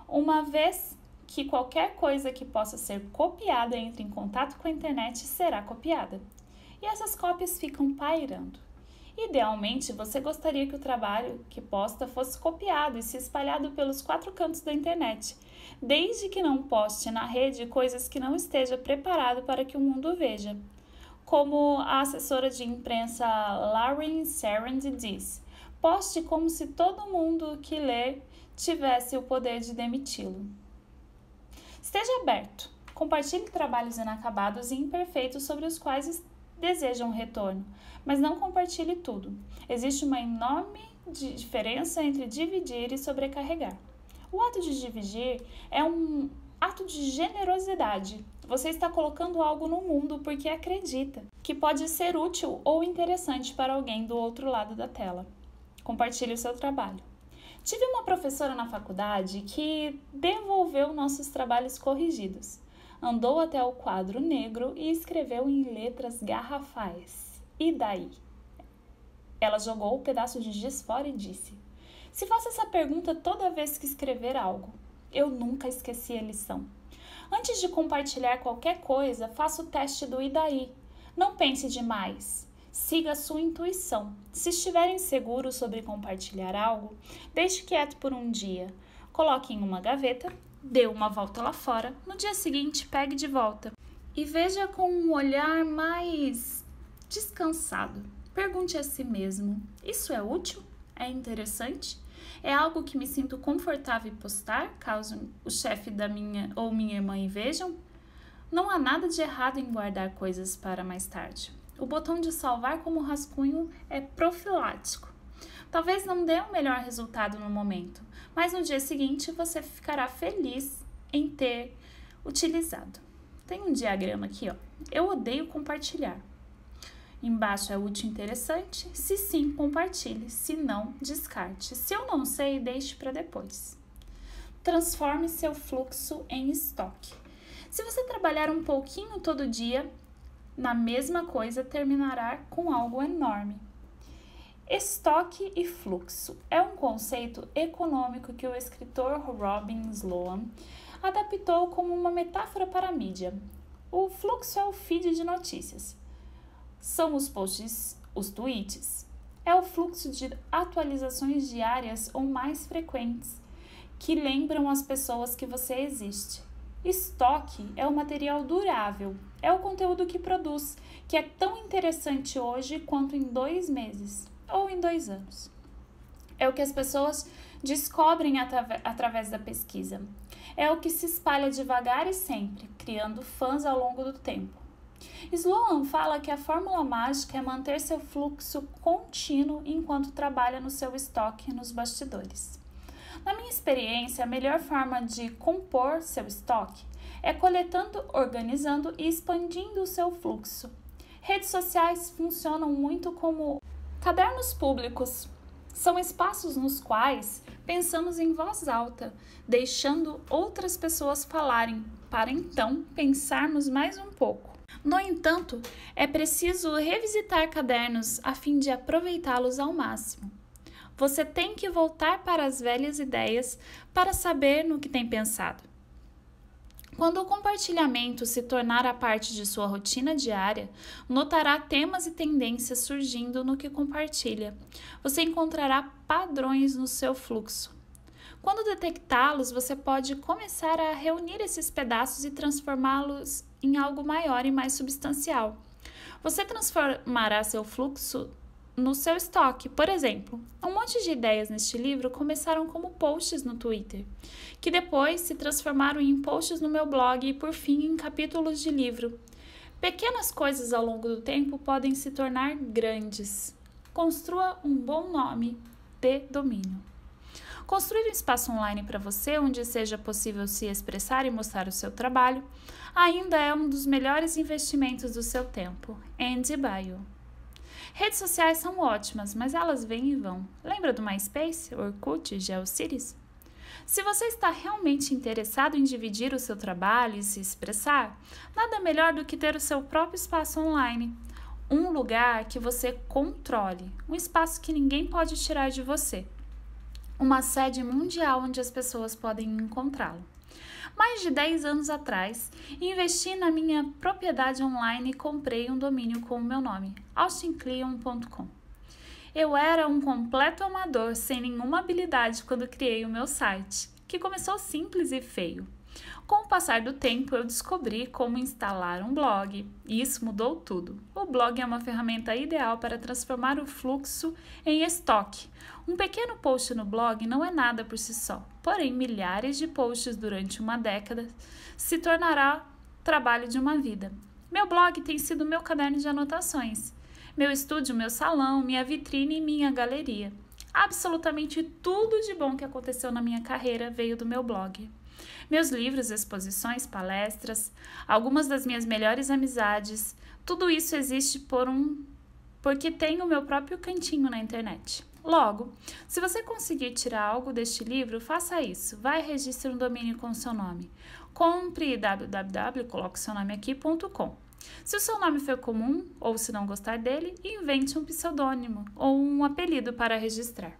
Uma vez que qualquer coisa que possa ser copiada entre em contato com a internet será copiada. E essas cópias ficam pairando. Idealmente, você gostaria que o trabalho que posta fosse copiado e se espalhado pelos 4 cantos da internet, desde que não poste na rede coisas que não esteja preparado para que o mundo veja. Como a assessora de imprensa Lauren Sarand diz, poste como se todo mundo que ler tivesse o poder de demiti-lo. Esteja aberto. Compartilhe trabalhos inacabados e imperfeitos sobre os quais desejam retorno, mas não compartilhe tudo. Existe uma enorme diferença entre dividir e sobrecarregar. O ato de dividir é um ato de generosidade. Você está colocando algo no mundo porque acredita que pode ser útil ou interessante para alguém do outro lado da tela. Compartilhe o seu trabalho. Tive uma professora na faculdade que devolveu nossos trabalhos corrigidos. Andou até o quadro negro e escreveu em letras garrafais. E daí? Ela jogou o pedaço de giz fora e disse: se faço essa pergunta toda vez que escrever algo, eu nunca esqueci a lição. Antes de compartilhar qualquer coisa, faça o teste do "e daí?". Não pense demais. Siga a sua intuição. Se estiver inseguro sobre compartilhar algo, deixe quieto por um dia. Coloque em uma gaveta, dê uma volta lá fora, no dia seguinte pegue de volta e veja com um olhar mais descansado. Pergunte a si mesmo: isso é útil? É interessante? É algo que me sinto confortável em postar, caso o chefe da minha irmã vejam? Não há nada de errado em guardar coisas para mais tarde. O botão de salvar como rascunho é profilático. Talvez não dê o melhor resultado no momento, mas no dia seguinte você ficará feliz em ter utilizado. Tem um diagrama aqui, ó. Eu odeio compartilhar. Embaixo é útil e interessante. Se sim, compartilhe. Se não, descarte. Se eu não sei, deixe para depois. Transforme seu fluxo em estoque. Se você trabalhar um pouquinho todo dia, na mesma coisa terminará com algo enorme. Estoque e fluxo é um conceito econômico que o escritor Robin Sloan adaptou como uma metáfora para a mídia. O fluxo é o feed de notícias. São os posts, os tweets. É o fluxo de atualizações diárias ou mais frequentes que lembram as pessoas que você existe. Estoque é o material durável, é o conteúdo que produz, que é tão interessante hoje quanto em 2 meses ou em 2 anos. É o que as pessoas descobrem através da pesquisa. É o que se espalha devagar e sempre, criando fãs ao longo do tempo. Sloan fala que a fórmula mágica é manter seu fluxo contínuo enquanto trabalha no seu estoque nos bastidores. Na minha experiência, a melhor forma de compor seu estoque é coletando, organizando e expandindo o seu fluxo. Redes sociais funcionam muito como cadernos públicos. São espaços nos quais pensamos em voz alta, deixando outras pessoas falarem, para então pensarmos mais um pouco. No entanto, é preciso revisitar cadernos a fim de aproveitá-los ao máximo. Você tem que voltar para as velhas ideias para saber no que tem pensado. Quando o compartilhamento se tornar a parte de sua rotina diária, notará temas e tendências surgindo no que compartilha. Você encontrará padrões no seu fluxo. Quando detectá-los, você pode começar a reunir esses pedaços e transformá-los em algo maior e mais substancial. Você transformará seu fluxo no seu estoque. Por exemplo, um monte de ideias neste livro começaram como posts no Twitter, que depois se transformaram em posts no meu blog e, por fim, em capítulos de livro. Pequenas coisas ao longo do tempo podem se tornar grandes. Construa um bom nome de domínio. Construir um espaço online para você onde seja possível se expressar e mostrar o seu trabalho ainda é um dos melhores investimentos do seu tempo. Andy Baio. Redes sociais são ótimas, mas elas vêm e vão. Lembra do MySpace, Orkut, GeoCities? Se você está realmente interessado em dividir o seu trabalho e se expressar, nada melhor do que ter o seu próprio espaço online. Um lugar que você controle, um espaço que ninguém pode tirar de você. Uma sede mundial onde as pessoas podem encontrá-lo. Mais de 10 anos atrás, investi na minha propriedade online e comprei um domínio com o meu nome, austincleon.com. Eu era um completo amador, sem nenhuma habilidade quando criei o meu site, que começou simples e feio. Com o passar do tempo, eu descobri como instalar um blog, e isso mudou tudo. O blog é uma ferramenta ideal para transformar o fluxo em estoque. Um pequeno post no blog não é nada por si só, porém milhares de posts durante uma década se tornará trabalho de uma vida. Meu blog tem sido meu caderno de anotações, meu estúdio, meu salão, minha vitrine e minha galeria. Absolutamente tudo de bom que aconteceu na minha carreira veio do meu blog. Meus livros, exposições, palestras, algumas das minhas melhores amizades, tudo isso existe porque tenho o meu próprio cantinho na internet. Logo, se você conseguir tirar algo deste livro, faça isso. Vai e registre um domínio com o seu nome. Compre www.coloqueseunomeaqui.com. Se o seu nome for comum, ou se não gostar dele, invente um pseudônimo ou um apelido para registrar.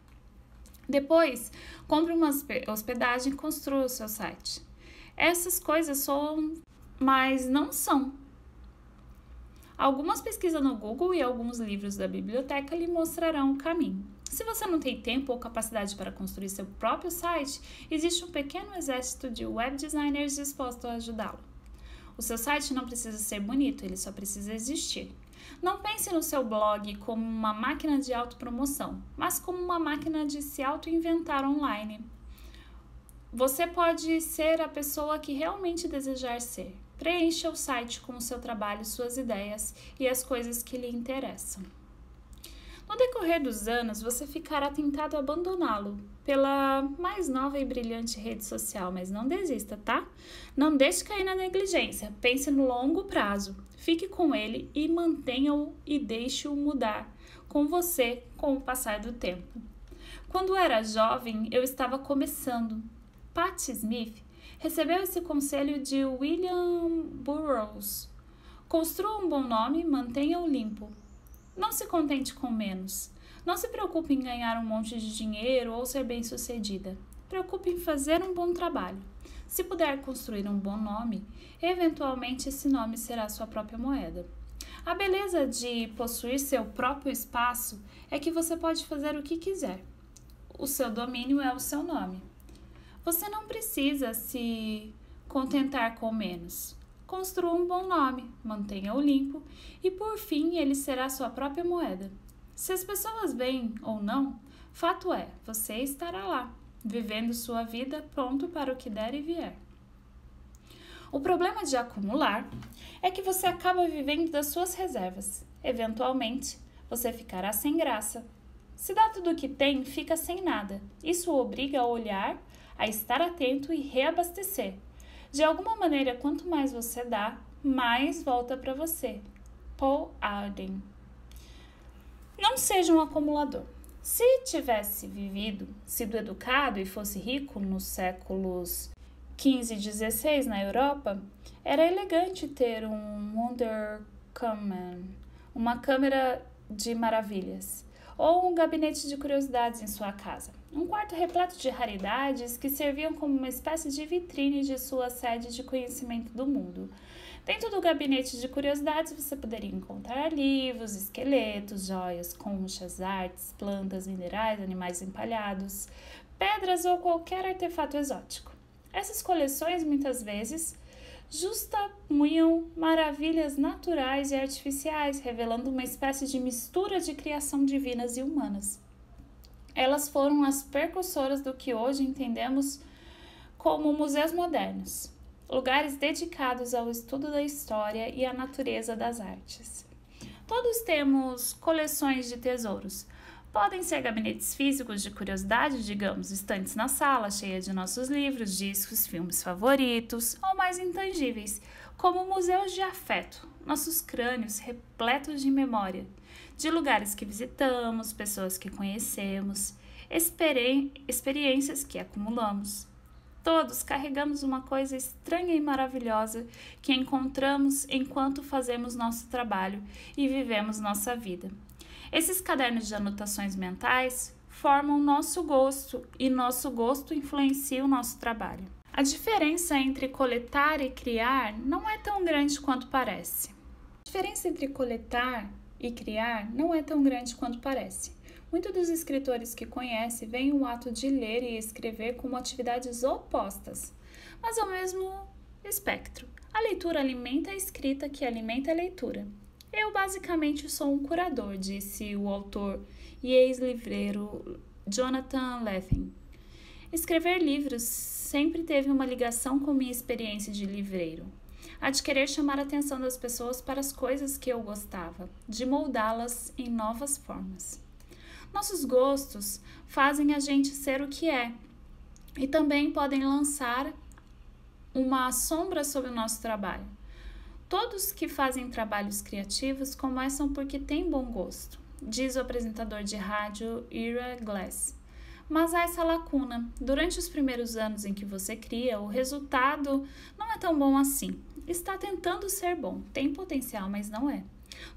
Depois, compre uma hospedagem e construa o seu site. Essas coisas soam, mas não são. Algumas pesquisas no Google e alguns livros da biblioteca lhe mostrarão o caminho. Se você não tem tempo ou capacidade para construir seu próprio site, existe um pequeno exército de web designers dispostos a ajudá-lo. O seu site não precisa ser bonito, ele só precisa existir. Não pense no seu blog como uma máquina de autopromoção, mas como uma máquina de se auto-inventar online. Você pode ser a pessoa que realmente desejar ser. Preencha o site com o seu trabalho, suas ideias e as coisas que lhe interessam. No decorrer dos anos, você ficará tentado a abandoná-lo pela mais nova e brilhante rede social, mas não desista, tá? Não deixe cair na negligência, pense no longo prazo, fique com ele e mantenha-o e deixe-o mudar com você com o passar do tempo. Quando era jovem, eu estava começando. Patti Smith recebeu esse conselho de William Burroughs. Construa um bom nome, mantenha-o limpo. Não se contente com menos. Não se preocupe em ganhar um monte de dinheiro ou ser bem-sucedida. Preocupe em fazer um bom trabalho. Se puder construir um bom nome, eventualmente esse nome será sua própria moeda. A beleza de possuir seu próprio espaço é que você pode fazer o que quiser. O seu domínio é o seu nome. Você não precisa se contentar com menos. Construa um bom nome, mantenha-o limpo e, por fim, ele será sua própria moeda. Se as pessoas veem ou não, fato é, você estará lá, vivendo sua vida pronto para o que der e vier. O problema de acumular é que você acaba vivendo das suas reservas. Eventualmente, você ficará sem graça. Se dá tudo o que tem, fica sem nada. Isso o obriga a olhar, a estar atento e reabastecer. De alguma maneira, quanto mais você dá, mais volta para você. Paul Arden. Não seja um acumulador. Se tivesse sido educado e fosse rico nos séculos XV e XVI na Europa, era elegante ter um Wunderkammer, uma câmara de maravilhas, ou um gabinete de curiosidades em sua casa. Um quarto repleto de raridades que serviam como uma espécie de vitrine de sua sede de conhecimento do mundo. Dentro do gabinete de curiosidades você poderia encontrar livros, esqueletos, joias, conchas, artes, plantas, minerais, animais empalhados, pedras ou qualquer artefato exótico. Essas coleções muitas vezes justapunham maravilhas naturais e artificiais, revelando uma espécie de mistura de criação divinas e humanas. Elas foram as precursoras do que hoje entendemos como museus modernos, lugares dedicados ao estudo da história e à natureza das artes. Todos temos coleções de tesouros, Podem ser gabinetes físicos de curiosidade, digamos, estantes na sala, cheia de nossos livros, discos, filmes favoritos, ou mais intangíveis, como museus de afeto, nossos crânios repletos de memória, de lugares que visitamos, pessoas que conhecemos, experiências que acumulamos. Todos carregamos uma coisa estranha e maravilhosa que encontramos enquanto fazemos nosso trabalho e vivemos nossa vida. Esses cadernos de anotações mentais formam nosso gosto e nosso gosto influencia o nosso trabalho. A diferença entre coletar e criar não é tão grande quanto parece. A diferença entre coletar e criar não é tão grande quanto parece. Muitos dos escritores que conhece veem o ato de ler e escrever como atividades opostas, mas ao mesmo espectro. A leitura alimenta a escrita, que alimenta a leitura. Eu basicamente sou um curador, disse o autor e ex-livreiro Jonathan Lethem. Escrever livros sempre teve uma ligação com minha experiência de livreiro. A de querer chamar a atenção das pessoas para as coisas que eu gostava, de moldá-las em novas formas. Nossos gostos fazem a gente ser o que é e também podem lançar uma sombra sobre o nosso trabalho. Todos que fazem trabalhos criativos começam porque têm bom gosto, diz o apresentador de rádio Ira Glass. Mas há essa lacuna. Durante os primeiros anos em que você cria, o resultado não é tão bom assim. Está tentando ser bom, tem potencial, mas não é.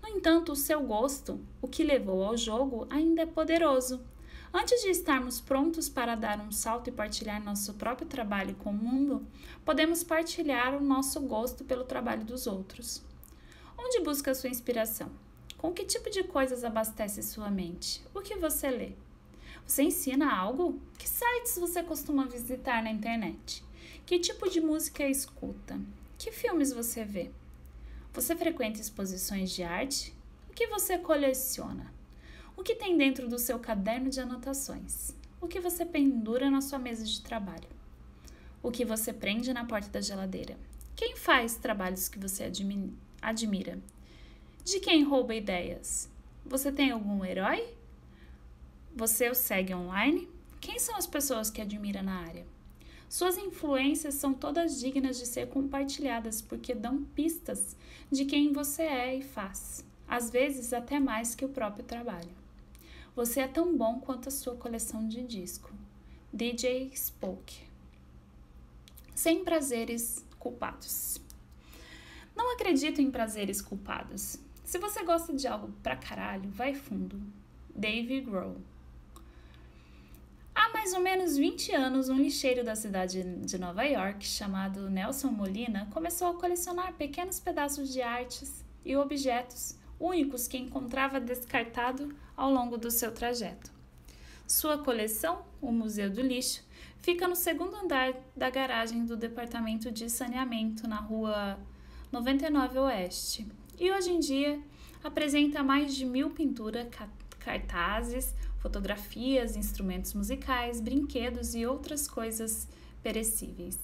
No entanto, o seu gosto, o que levou ao jogo, ainda é poderoso. Antes de estarmos prontos para dar um salto e partilhar nosso próprio trabalho com o mundo, podemos partilhar o nosso gosto pelo trabalho dos outros. Onde busca sua inspiração? Com que tipo de coisas abastece sua mente? O que você lê? Você ensina algo? Que sites você costuma visitar na internet? Que tipo de música escuta? Que filmes você vê? Você frequenta exposições de arte? O que você coleciona? O que tem dentro do seu caderno de anotações? O que você pendura na sua mesa de trabalho? O que você prende na porta da geladeira? Quem faz trabalhos que você admira? De quem rouba ideias? Você tem algum herói? Você o segue online? Quem são as pessoas que admira na área? Suas influências são todas dignas de ser compartilhadas porque dão pistas de quem você é e faz, às vezes até mais que o próprio trabalho. Você é tão bom quanto a sua coleção de disco. DJ Spoke. Sem prazeres culpados. Não acredito em prazeres culpados. Se você gosta de algo pra caralho, vai fundo. Dave Grohl. Há mais ou menos 20 anos, um lixeiro da cidade de Nova York, chamado Nelson Molina, começou a colecionar pequenos pedaços de artes e objetos únicos que encontrava descartado ao longo do seu trajeto. Sua coleção, o Museu do Lixo, fica no segundo andar da garagem do Departamento de Saneamento, na Rua 99 Oeste, e hoje em dia apresenta mais de 1000 pinturas, cartazes, fotografias, instrumentos musicais, brinquedos e outras coisas perecíveis.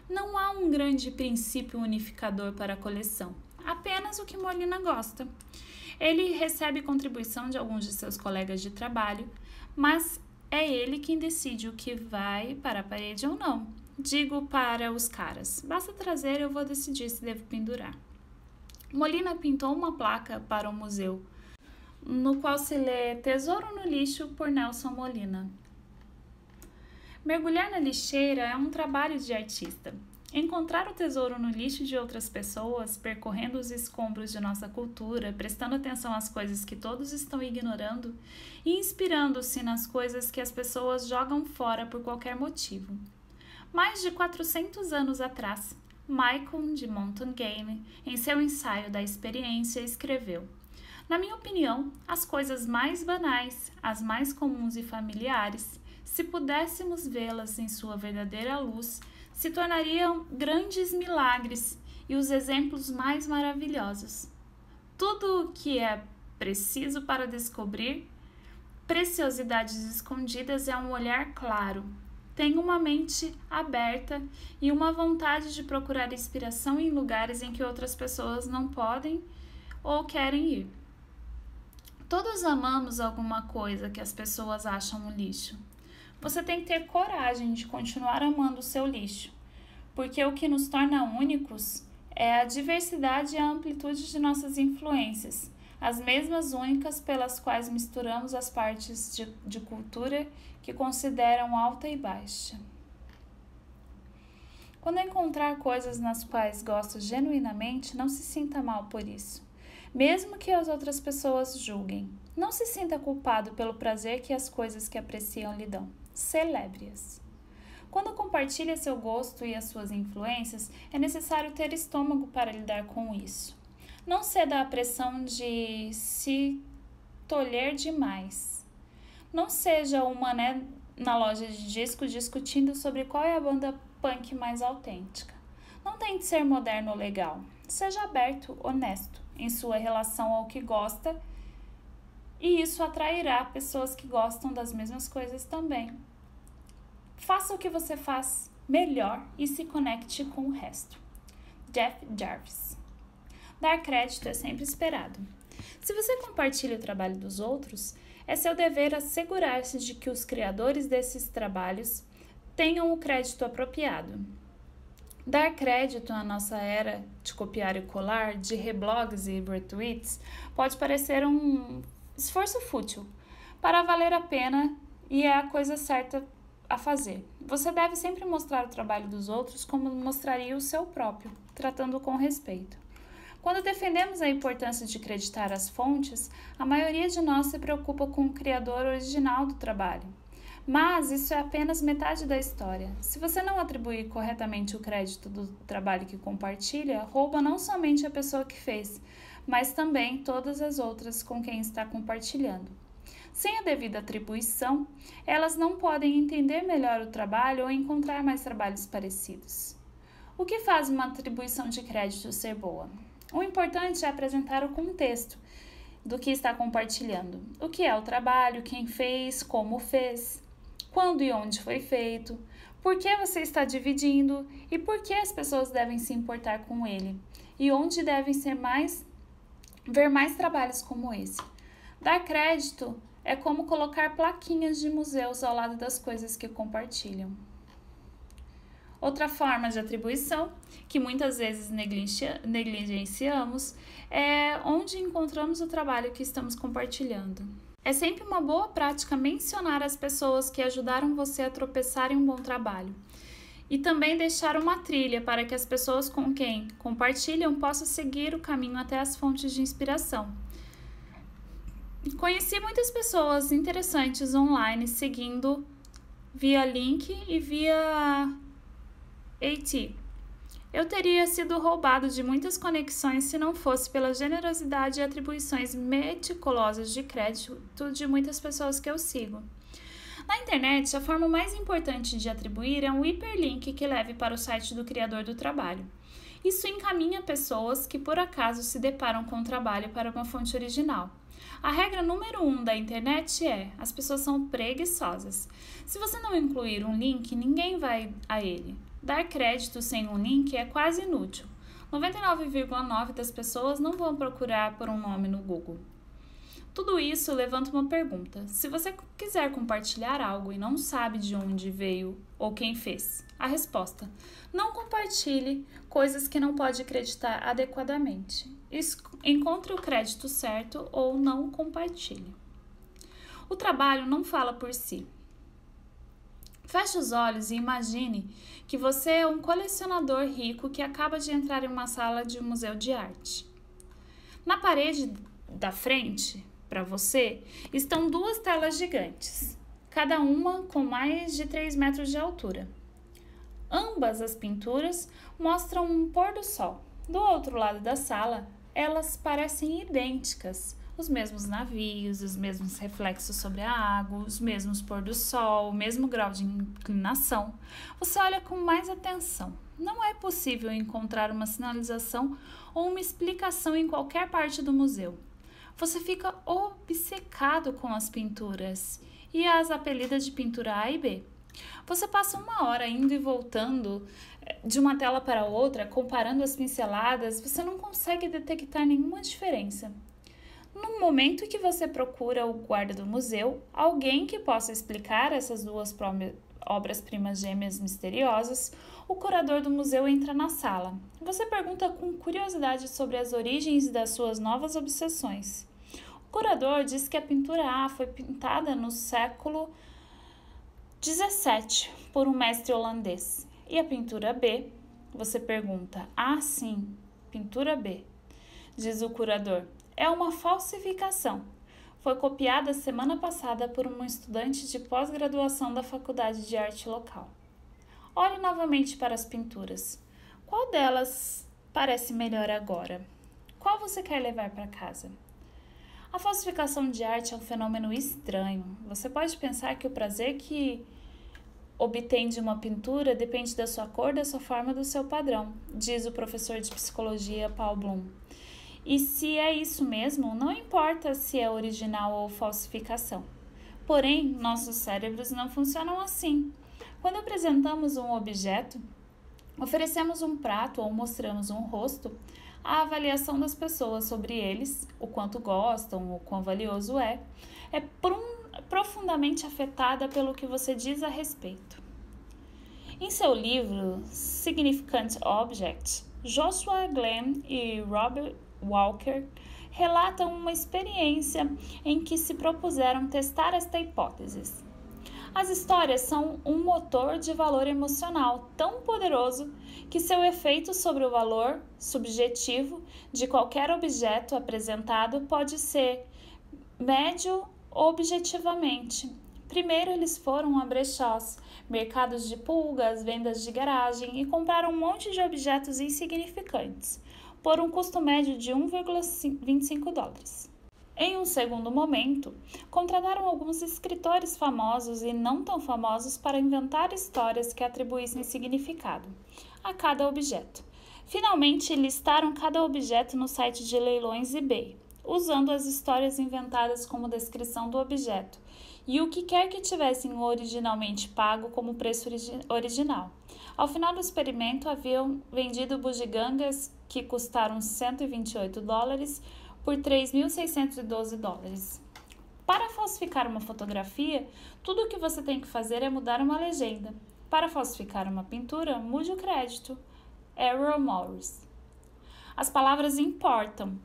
Não há um grande princípio unificador para a coleção, apenas o que Molina gosta. Ele recebe contribuição de alguns de seus colegas de trabalho, mas é ele quem decide o que vai para a parede ou não. Digo para os caras, basta trazer, eu vou decidir se devo pendurar. Molina pintou uma placa para o museu, no qual se lê Tesouro no Lixo por Nelson Molina. Mergulhar na lixeira é um trabalho de artista. Encontrar o tesouro no lixo de outras pessoas, percorrendo os escombros de nossa cultura, prestando atenção às coisas que todos estão ignorando e inspirando-se nas coisas que as pessoas jogam fora por qualquer motivo. Mais de 400 anos atrás, Michael de Montaigne, em seu ensaio da experiência, escreveu: na minha opinião, as coisas mais banais, as mais comuns e familiares, se pudéssemos vê-las em sua verdadeira luz, se tornariam grandes milagres e os exemplos mais maravilhosos. Tudo o que é preciso para descobrir preciosidades escondidas é um olhar claro. Tenho uma mente aberta e uma vontade de procurar inspiração em lugares em que outras pessoas não podem ou querem ir. Todos amamos alguma coisa que as pessoas acham um lixo. Você tem que ter coragem de continuar amando o seu lixo, porque o que nos torna únicos é a diversidade e a amplitude de nossas influências, as mesmas únicas pelas quais misturamos as partes de cultura que consideram alta e baixa. Quando encontrar coisas nas quais gosta genuinamente, não se sinta mal por isso, mesmo que as outras pessoas julguem. Não se sinta culpado pelo prazer que as coisas que apreciam lhe dão. Celebre-as. Quando compartilha seu gosto e as suas influências, é necessário ter estômago para lidar com isso. Não ceda à pressão de se tolher demais. Não seja o mané na loja de disco discutindo sobre qual é a banda punk mais autêntica. Não tente ser moderno ou legal. Seja aberto, honesto em sua relação ao que gosta, e isso atrairá pessoas que gostam das mesmas coisas também. Faça o que você faz melhor e se conecte com o resto. Jeff Jarvis. Dar crédito é sempre esperado. Se você compartilha o trabalho dos outros, é seu dever assegurar-se de que os criadores desses trabalhos tenham o crédito apropriado. Dar crédito na nossa era de copiar e colar, de reblogs e retweets, pode parecer um esforço fútil, para valer a pena, e é a coisa certa a fazer. Você deve sempre mostrar o trabalho dos outros como mostraria o seu próprio, tratando com respeito. Quando defendemos a importância de creditar as fontes, a maioria de nós se preocupa com o criador original do trabalho. Mas isso é apenas metade da história. Se você não atribuir corretamente o crédito do trabalho que compartilha, rouba não somente a pessoa que fez, mas também todas as outras com quem está compartilhando. Sem a devida atribuição, elas não podem entender melhor o trabalho ou encontrar mais trabalhos parecidos. O que faz uma atribuição de crédito ser boa? O importante é apresentar o contexto do que está compartilhando. O que é o trabalho, quem fez, como fez, quando e onde foi feito, por que você está dividindo e por que as pessoas devem se importar com ele e onde devem ver mais trabalhos como esse. Dar crédito é como colocar plaquinhas de museus ao lado das coisas que compartilham. Outra forma de atribuição, que muitas vezes negligenciamos, é onde encontramos o trabalho que estamos compartilhando. É sempre uma boa prática mencionar as pessoas que ajudaram você a tropeçar em um bom trabalho. E também deixar uma trilha para que as pessoas com quem compartilham possam seguir o caminho até as fontes de inspiração. Conheci muitas pessoas interessantes online seguindo via link e via AT. Eu teria sido roubado de muitas conexões se não fosse pela generosidade e atribuições meticulosas de crédito de muitas pessoas que eu sigo. Na internet, a forma mais importante de atribuir é um hiperlink que leve para o site do criador do trabalho. Isso encaminha pessoas que por acaso se deparam com o trabalho para uma fonte original. A regra número 1 da internet é: as pessoas são preguiçosas. Se você não incluir um link, ninguém vai a ele. Dar crédito sem um link é quase inútil. 99,9% das pessoas não vão procurar por um nome no Google. Tudo isso levanta uma pergunta. Se você quiser compartilhar algo e não sabe de onde veio ou quem fez, a resposta: não compartilhe coisas que não pode acreditar adequadamente. Encontre o crédito certo ou não compartilhe. O trabalho não fala por si. Feche os olhos e imagine que você é um colecionador rico que acaba de entrar em uma sala de um museu de arte. Na parede da frente, para você, estão duas telas gigantes, cada uma com mais de 3 metros de altura. Ambas as pinturas mostram um pôr do sol. Do outro lado da sala, elas parecem idênticas. Os mesmos navios, os mesmos reflexos sobre a água, os mesmos pôr do sol, o mesmo grau de inclinação. Você olha com mais atenção. Não é possível encontrar uma sinalização ou uma explicação em qualquer parte do museu. Você fica obcecado com as pinturas e as apelidas de pintura A e B. Você passa 1 hora indo e voltando de uma tela para outra, comparando as pinceladas, você não consegue detectar nenhuma diferença. No momento que você procura o guarda do museu, alguém que possa explicar essas duas obras-primas gêmeas misteriosas, o curador do museu entra na sala. Você pergunta com curiosidade sobre as origens das suas novas obsessões. O curador diz que a pintura A foi pintada no século XVII por um mestre holandês. E a pintura B? Você pergunta. Ah, sim, pintura B, diz o curador. É uma falsificação. Foi copiada semana passada por um estudante de pós-graduação da Faculdade de Arte local. Olhe novamente para as pinturas. Qual delas parece melhor agora? Qual você quer levar para casa? A falsificação de arte é um fenômeno estranho. Você pode pensar que o prazer que obtém de uma pintura depende da sua cor, da sua forma, do seu padrão, diz o professor de psicologia Paul Bloom. E se é isso mesmo, não importa se é original ou falsificação. Porém, nossos cérebros não funcionam assim. Quando apresentamos um objeto, oferecemos um prato ou mostramos um rosto, a avaliação das pessoas sobre eles, o quanto gostam, o quão valioso é profundamente afetada pelo que você diz a respeito. Em seu livro Significant Object, Joshua Glenn e Robert Walker relatam uma experiência em que se propuseram testar esta hipótese. As histórias são um motor de valor emocional tão poderoso que seu efeito sobre o valor subjetivo de qualquer objeto apresentado pode ser médio objetivamente. Primeiro eles foram a brechós, mercados de pulgas, vendas de garagem e compraram um monte de objetos insignificantes, por um custo médio de 1,25 dólares. Em um segundo momento, contrataram alguns escritores famosos e não tão famosos para inventar histórias que atribuíssem significado a cada objeto. Finalmente, listaram cada objeto no site de leilões eBay, usando as histórias inventadas como descrição do objeto e o que quer que tivessem originalmente pago como preço original. Ao final do experimento, haviam vendido bugigangas que custaram 128 dólares por 3.612 dólares. Para falsificar uma fotografia, tudo o que você tem que fazer é mudar uma legenda. Para falsificar uma pintura, mude o crédito. Errol Morris. As palavras importam.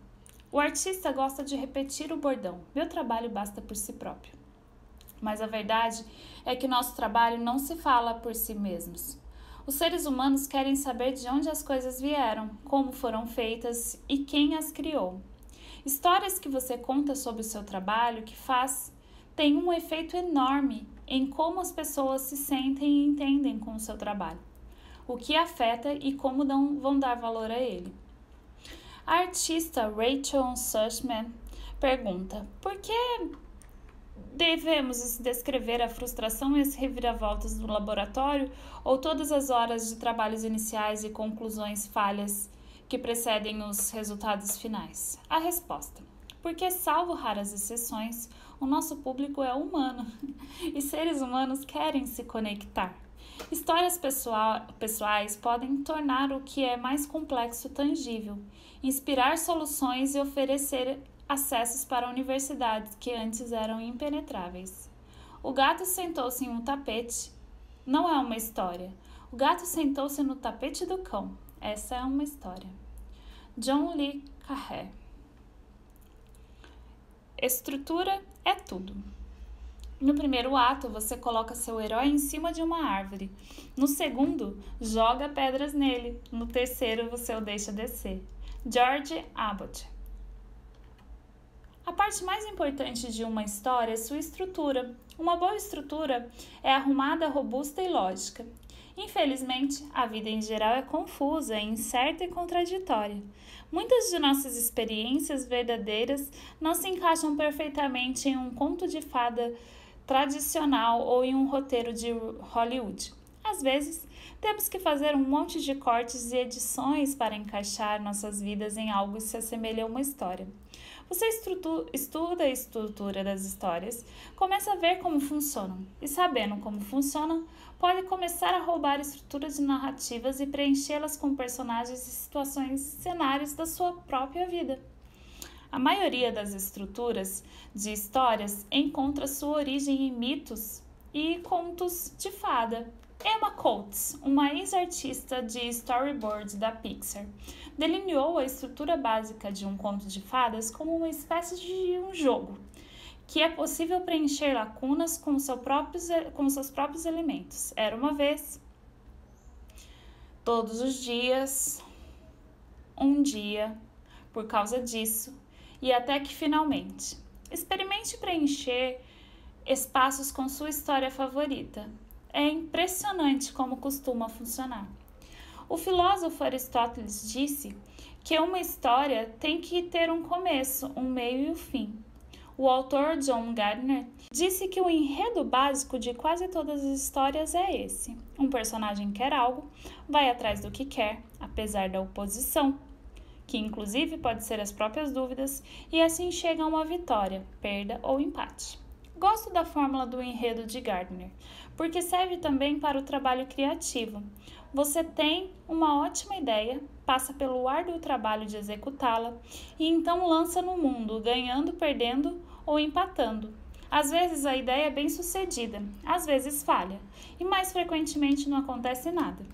O artista gosta de repetir o bordão. Meu trabalho basta por si próprio. Mas a verdade é que nosso trabalho não se fala por si mesmos. Os seres humanos querem saber de onde as coisas vieram, como foram feitas e quem as criou. Histórias que você conta sobre o seu trabalho, que faz, têm um efeito enorme em como as pessoas se sentem e entendem com o seu trabalho, o que afeta e como vão dar valor a ele. A artista Rachel Sussman pergunta: por que devemos descrever a frustração e as reviravoltas do laboratório ou todas as horas de trabalhos iniciais e conclusões falhas que precedem os resultados finais? A resposta: porque, salvo raras exceções, o nosso público é humano e seres humanos querem se conectar. Histórias pessoais podem tornar o que é mais complexo tangível, inspirar soluções e oferecer acessos para universidades que antes eram impenetráveis. O gato sentou-se em um tapete. Não é uma história. O gato sentou-se no tapete do cão. Essa é uma história. John Le Carré. Estrutura é tudo. No primeiro ato, você coloca seu herói em cima de uma árvore. No segundo, joga pedras nele. No terceiro, você o deixa descer. George Abbott. A parte mais importante de uma história é sua estrutura. Uma boa estrutura é arrumada, robusta e lógica. Infelizmente, a vida em geral é confusa, incerta e contraditória. Muitas de nossas experiências verdadeiras não se encaixam perfeitamente em um conto de fada tradicional ou em um roteiro de Hollywood. Às vezes, temos que fazer um monte de cortes e edições para encaixar nossas vidas em algo que se assemelha a uma história. Você estuda a estrutura das histórias, começa a ver como funcionam, e sabendo como funcionam, pode começar a roubar estruturas de narrativas e preenchê-las com personagens e situações, cenários da sua própria vida. A maioria das estruturas de histórias encontra sua origem em mitos e contos de fada. Emma Coates, uma ex-artista de storyboard da Pixar, delineou a estrutura básica de um conto de fadas como uma espécie de um jogo, que é possível preencher lacunas com seus próprios elementos. Era uma vez, todos os dias, um dia, por causa disso, e até que finalmente. Experimente preencher espaços com sua história favorita. É impressionante como costuma funcionar. O filósofo Aristóteles disse que uma história tem que ter um começo, um meio e um fim. O autor John Gardner disse que o enredo básico de quase todas as histórias é esse. Um personagem quer algo, vai atrás do que quer, apesar da oposição, que inclusive pode ser as próprias dúvidas, e assim chega a uma vitória, perda ou empate. Gosto da fórmula do enredo de Gardner, porque serve também para o trabalho criativo. Você tem uma ótima ideia, passa pelo árduo trabalho de executá-la e então lança no mundo, ganhando, perdendo ou empatando. Às vezes a ideia é bem sucedida, às vezes falha e mais frequentemente não acontece nada.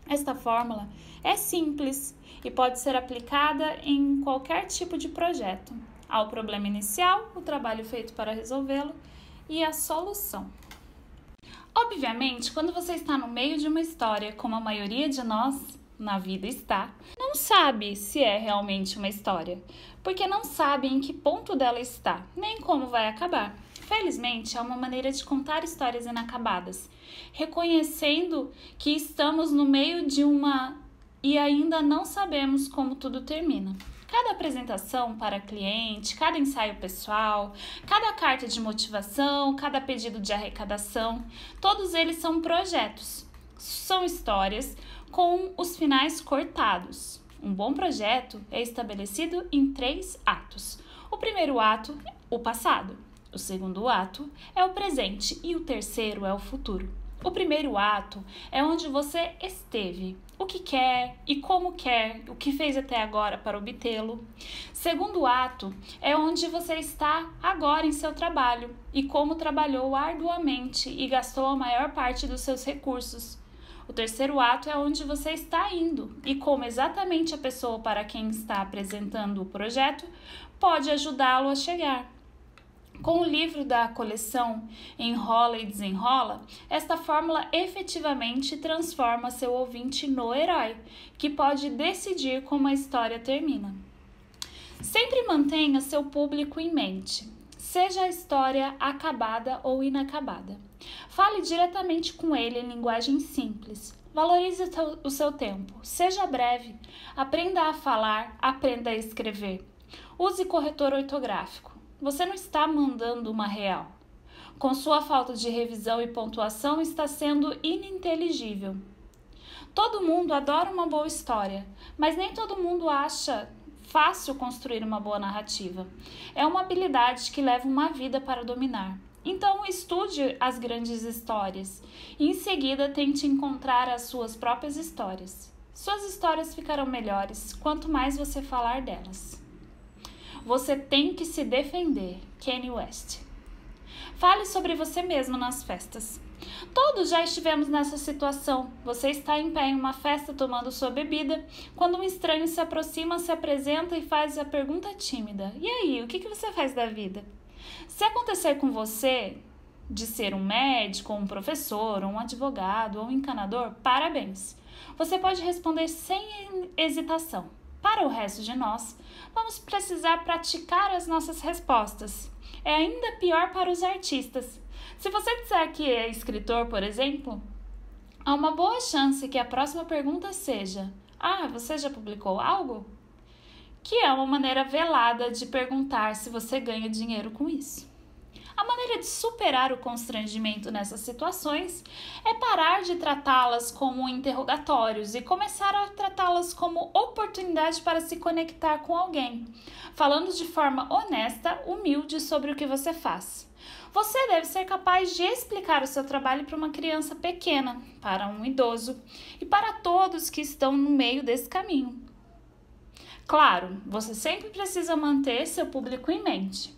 Esta fórmula é simples e pode ser aplicada em qualquer tipo de projeto. Há o problema inicial, o trabalho feito para resolvê-lo e a solução. Obviamente, quando você está no meio de uma história, como a maioria de nós na vida está, não sabe se é realmente uma história, porque não sabe em que ponto dela está, nem como vai acabar. Felizmente, há uma maneira de contar histórias inacabadas, reconhecendo que estamos no meio de uma e ainda não sabemos como tudo termina. Cada apresentação para cliente, cada ensaio pessoal, cada carta de motivação, cada pedido de arrecadação, todos eles são projetos, são histórias com os finais cortados. Um bom projeto é estabelecido em 3 atos. O primeiro ato é o passado, o segundo ato é o presente e o terceiro é o futuro. O primeiro ato é onde você esteve, o que quer e como quer, o que fez até agora para obtê-lo. Segundo ato é onde você está agora em seu trabalho e como trabalhou arduamente e gastou a maior parte dos seus recursos. O terceiro ato é onde você está indo e como exatamente a pessoa para quem está apresentando o projeto pode ajudá-lo a chegar. Com o livro da coleção Enrola e Desenrola, esta fórmula efetivamente transforma seu ouvinte no herói, que pode decidir como a história termina. Sempre mantenha seu público em mente, seja a história acabada ou inacabada. Fale diretamente com ele em linguagem simples. Valorize o seu tempo, seja breve, aprenda a falar, aprenda a escrever. Use corretor ortográfico. Você não está mandando uma real. Com sua falta de revisão e pontuação, está sendo ininteligível. Todo mundo adora uma boa história, mas nem todo mundo acha fácil construir uma boa narrativa. É uma habilidade que leva uma vida para dominar. Então, estude as grandes histórias e, em seguida, tente encontrar as suas próprias histórias. Suas histórias ficarão melhores quanto mais você falar delas. Você tem que se defender. Kanye West. Fale sobre você mesmo nas festas. Todos já estivemos nessa situação. Você está em pé em uma festa tomando sua bebida, quando um estranho se aproxima, se apresenta e faz a pergunta tímida. E aí, o que você faz da vida? Se acontecer com você de ser um médico, um professor, um advogado ou um encanador, parabéns. Você pode responder sem hesitação. Para o resto de nós, vamos precisar praticar as nossas respostas. É ainda pior para os artistas. Se você disser que é escritor, por exemplo, há uma boa chance que a próxima pergunta seja: você já publicou algo? Que é uma maneira velada de perguntar se você ganha dinheiro com isso. A maneira de superar o constrangimento nessas situações é parar de tratá-las como interrogatórios e começar a tratá-las como oportunidade para se conectar com alguém, falando de forma honesta, humilde sobre o que você faz. Você deve ser capaz de explicar o seu trabalho para uma criança pequena, para um idoso e para todos que estão no meio desse caminho. Claro, você sempre precisa manter seu público em mente.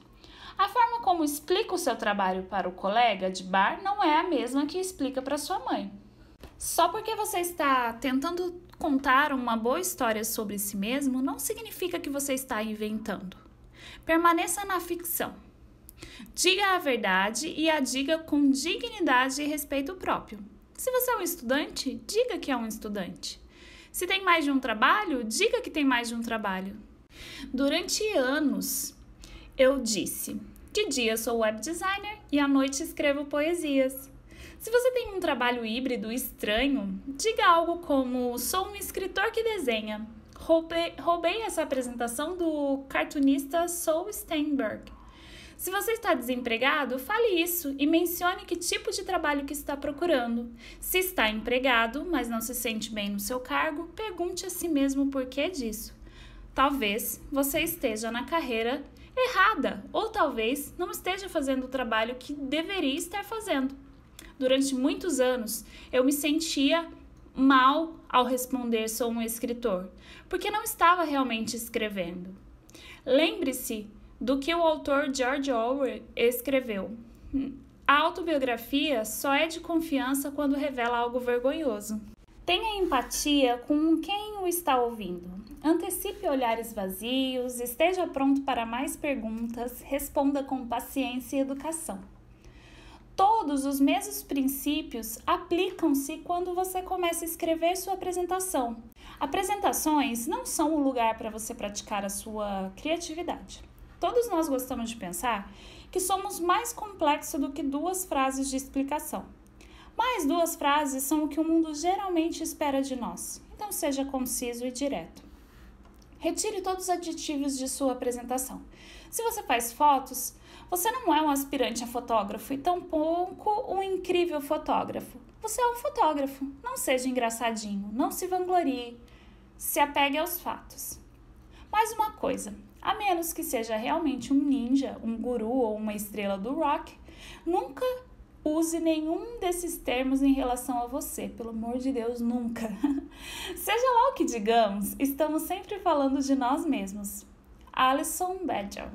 A forma como explica o seu trabalho para o colega de bar não é a mesma que explica para sua mãe. Só porque você está tentando contar uma boa história sobre si mesmo, não significa que você está inventando. Permaneça na ficção. Diga a verdade e a diga com dignidade e respeito próprio. Se você é um estudante, diga que é um estudante. Se tem mais de um trabalho, diga que tem mais de um trabalho. Durante anos, eu disse: de dia sou web designer e à noite escrevo poesias. Se você tem um trabalho híbrido estranho, diga algo como: sou um escritor que desenha. Roubei essa apresentação do cartunista Saul Steinberg. Se você está desempregado, fale isso e mencione que tipo de trabalho que está procurando. Se está empregado, mas não se sente bem no seu cargo, pergunte a si mesmo o porquê disso. Talvez você esteja na carreira errada, ou talvez não esteja fazendo o trabalho que deveria estar fazendo. Durante muitos anos, eu me sentia mal ao responder sou um escritor, porque não estava realmente escrevendo. Lembre-se do que o autor George Orwell escreveu. A autobiografia só é de confiança quando revela algo vergonhoso. Tenha empatia com quem o está ouvindo. Antecipe olhares vazios, esteja pronto para mais perguntas, responda com paciência e educação. Todos os mesmos princípios aplicam-se quando você começa a escrever sua apresentação. Apresentações não são o lugar para você praticar a sua criatividade. Todos nós gostamos de pensar que somos mais complexos do que 2 frases de explicação. Mais 2 frases são o que o mundo geralmente espera de nós, então seja conciso e direto. Retire todos os aditivos de sua apresentação. Se você faz fotos, você não é um aspirante a fotógrafo e tampouco um incrível fotógrafo. Você é um fotógrafo. Não seja engraçadinho, não se vanglorie, se apegue aos fatos. Mais uma coisa, a menos que seja realmente um ninja, um guru ou uma estrela do rock, nunca use nenhum desses termos em relação a você, pelo amor de Deus, nunca. Seja lá o que digamos, estamos sempre falando de nós mesmos. Alison Badger.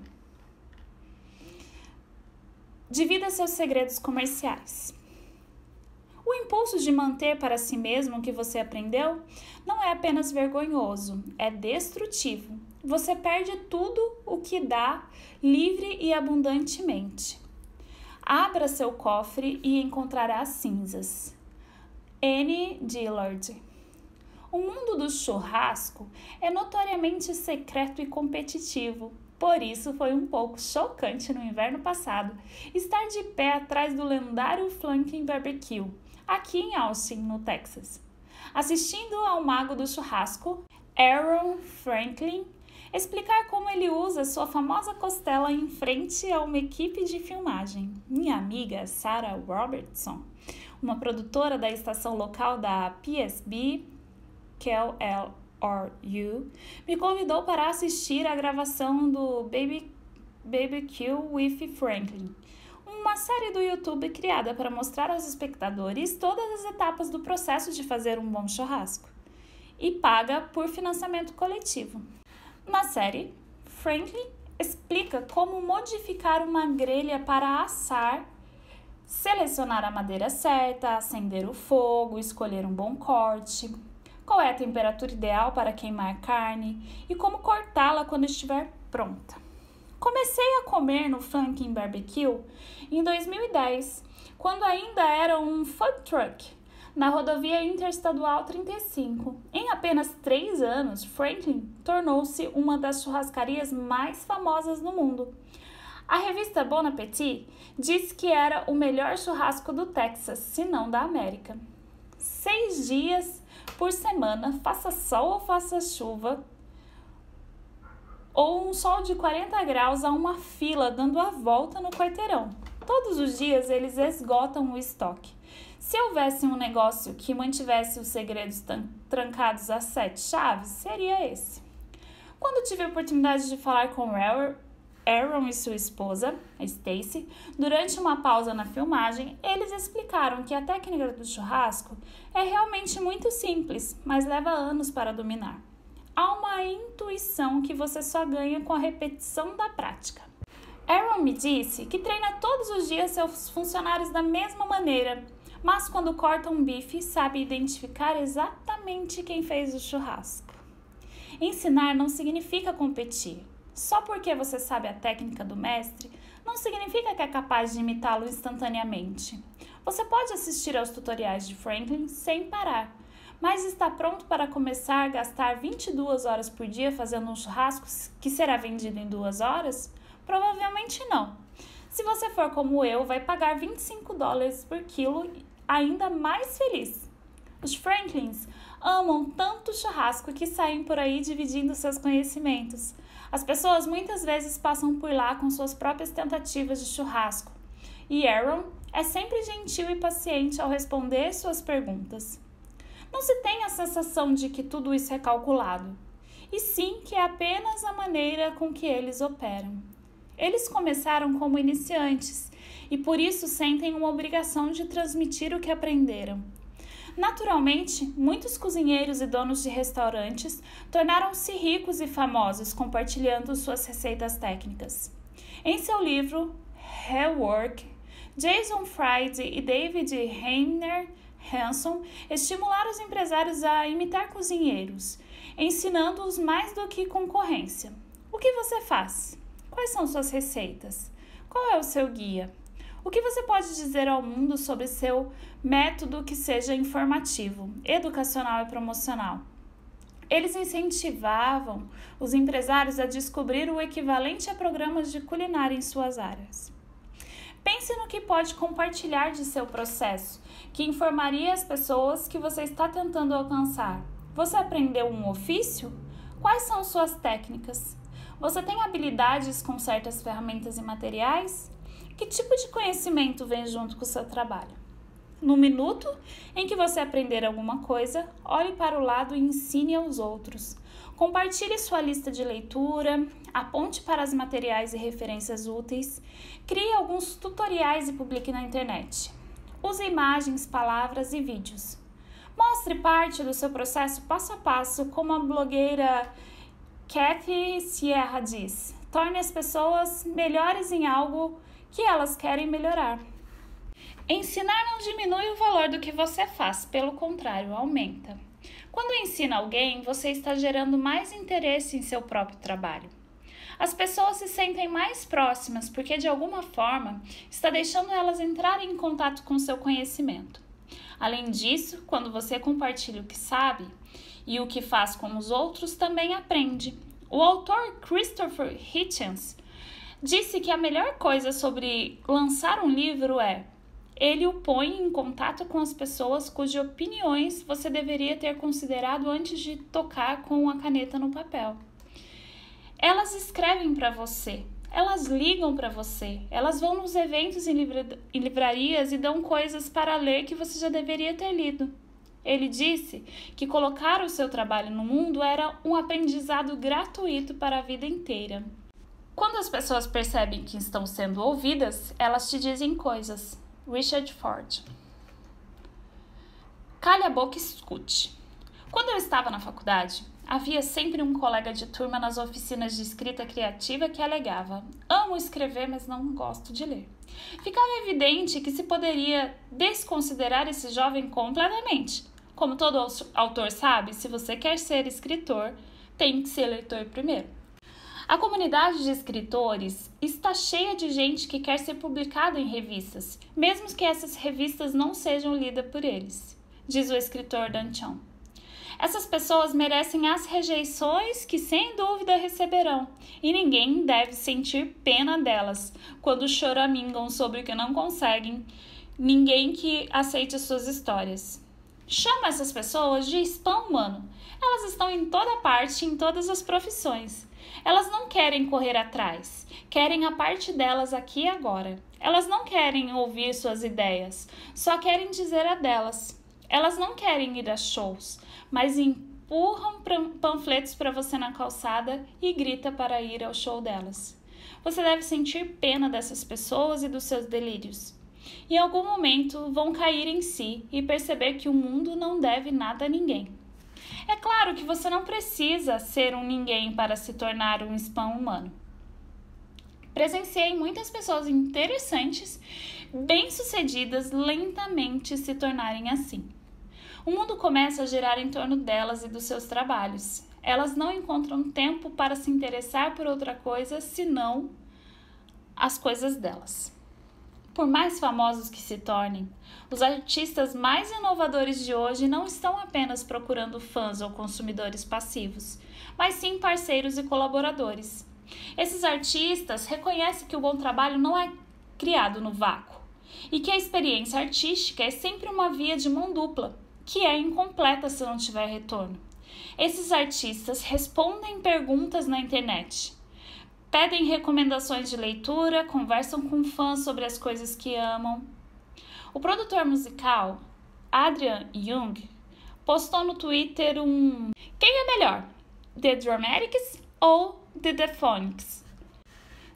Divida seus segredos comerciais. O impulso de manter para si mesmo o que você aprendeu não é apenas vergonhoso, é destrutivo. Você perde tudo o que dá livre e abundantemente. Abra seu cofre e encontrará cinzas. Anne Dillard. O mundo do churrasco é notoriamente secreto e competitivo. Por isso, foi um pouco chocante no inverno passado estar de pé atrás do lendário Flanking Barbecue, aqui em Austin, no Texas, assistindo ao mago do churrasco, Aaron Franklin, explicar como ele usa sua famosa costela em frente a uma equipe de filmagem. Minha amiga Sarah Robertson, uma produtora da estação local da PSB, KLRU, me convidou para assistir à gravação do BBQ with Franklin, uma série do YouTube criada para mostrar aos espectadores todas as etapas do processo de fazer um bom churrasco, e paga por financiamento coletivo. Na série, Franklin explica como modificar uma grelha para assar, selecionar a madeira certa, acender o fogo, escolher um bom corte, qual é a temperatura ideal para queimar carne e como cortá-la quando estiver pronta. Comecei a comer no Flanking Barbecue em 2010, quando ainda era um food truck, na rodovia Interestadual 35. Em apenas 3 anos, Franklin tornou-se uma das churrascarias mais famosas no mundo. A revista Bon Appetit disse que era o melhor churrasco do Texas, se não da América. 6 dias por semana, faça sol ou faça chuva, ou um sol de 40 graus a uma fila dando a volta no quarteirão. Todos os dias eles esgotam o estoque. Se houvesse um negócio que mantivesse os segredos trancados a 7 chaves, seria esse. Quando tive a oportunidade de falar com Aaron e sua esposa, a Stacy, durante uma pausa na filmagem, eles explicaram que a técnica do churrasco é realmente muito simples, mas leva anos para dominar. há uma intuição que você só ganha com a repetição da prática. Aaron me disse que treina todos os dias seus funcionários da mesma maneira, mas quando corta um bife, sabe identificar exatamente quem fez o churrasco. Ensinar não significa competir. Só porque você sabe a técnica do mestre, não significa que é capaz de imitá-lo instantaneamente. Você pode assistir aos tutoriais de Franklin sem parar, mas está pronto para começar a gastar 22 horas por dia fazendo um churrasco que será vendido em 2 horas? Provavelmente não. Se você for como eu, vai pagar $25 por quilo ainda mais feliz. Os Franklins amam tanto churrasco que saem por aí dividindo seus conhecimentos. As pessoas muitas vezes passam por lá com suas próprias tentativas de churrasco. E Aaron é sempre gentil e paciente ao responder suas perguntas. Não se tem a sensação de que tudo isso é calculado, e sim que é apenas a maneira com que eles operam. Eles começaram como iniciantes e por isso sentem uma obrigação de transmitir o que aprenderam. Naturalmente, muitos cozinheiros e donos de restaurantes tornaram-se ricos e famosos compartilhando suas receitas técnicas. Em seu livro Hell Work, Jason Fried e David Heiner Hanson estimularam os empresários a imitar cozinheiros, ensinando-os mais do que concorrência. O que você faz? Quais são suas receitas? Qual é o seu guia? O que você pode dizer ao mundo sobre seu método que seja informativo, educacional e promocional? Eles incentivavam os empresários a descobrir o equivalente a programas de culinária em suas áreas. Pense no que pode compartilhar de seu processo, que informaria as pessoas que você está tentando alcançar. Você aprendeu um ofício? Quais são suas técnicas? Você tem habilidades com certas ferramentas e materiais? Que tipo de conhecimento vem junto com o seu trabalho? No minuto em que você aprender alguma coisa, olhe para o lado e ensine aos outros. Compartilhe sua lista de leitura, aponte para os materiais e referências úteis, crie alguns tutoriais e publique na internet. Use imagens, palavras e vídeos. Mostre parte do seu processo passo a passo, como a blogueira Kathy Sierra diz. Torne as pessoas melhores em algo que elas querem melhorar. Ensinar não diminui o valor do que você faz, pelo contrário, aumenta. Quando ensina alguém, você está gerando mais interesse em seu próprio trabalho. As pessoas se sentem mais próximas porque, de alguma forma, está deixando elas entrarem em contato com seu conhecimento. Além disso, quando você compartilha o que sabe e o que faz com os outros, também aprende. O autor Christopher Hitchens disse que a melhor coisa sobre lançar um livro é: ele o põe em contato com as pessoas cujas opiniões você deveria ter considerado antes de tocar com a caneta no papel. Elas escrevem para você, elas ligam para você, elas vão nos eventos em livrarias e dão coisas para ler que você já deveria ter lido. Ele disse que colocar o seu trabalho no mundo era um aprendizado gratuito para a vida inteira. Quando as pessoas percebem que estão sendo ouvidas, elas te dizem coisas. Richard Ford. Cale a boca e escute. Quando eu estava na faculdade, havia sempre um colega de turma nas oficinas de escrita criativa que alegava: amo escrever, mas não gosto de ler. Ficava evidente que se poderia desconsiderar esse jovem completamente. Como todo autor sabe, se você quer ser escritor, tem que ser leitor primeiro. A comunidade de escritores está cheia de gente que quer ser publicada em revistas, mesmo que essas revistas não sejam lidas por eles, diz o escritor Dan Chong. Essas pessoas merecem as rejeições que sem dúvida receberão, e ninguém deve sentir pena delas quando choramingam sobre o que não conseguem, ninguém que aceite suas histórias. Chama essas pessoas de spam humano. Elas estão em toda parte, em todas as profissões. Elas não querem correr atrás, querem a parte delas aqui e agora. Elas não querem ouvir suas ideias, só querem dizer a delas. Elas não querem ir a shows, mas empurram panfletos para você na calçada e grita para ir ao show delas. Você deve sentir pena dessas pessoas e dos seus delírios. Em algum momento vão cair em si e perceber que o mundo não deve nada a ninguém. É claro que você não precisa ser um ninguém para se tornar um spam humano. Presenciei muitas pessoas interessantes, bem-sucedidas, lentamente se tornarem assim. O mundo começa a girar em torno delas e dos seus trabalhos. Elas não encontram tempo para se interessar por outra coisa senão as coisas delas. Por mais famosos que se tornem, os artistas mais inovadores de hoje não estão apenas procurando fãs ou consumidores passivos, mas sim parceiros e colaboradores. Esses artistas reconhecem que o bom trabalho não é criado no vácuo e que a experiência artística é sempre uma via de mão dupla, que é incompleta se não tiver retorno. Esses artistas respondem perguntas na internet, pedem recomendações de leitura, conversam com fãs sobre as coisas que amam. O produtor musical Adrian Young postou no Twitter quem é melhor, The Dramatics ou The Dephonics?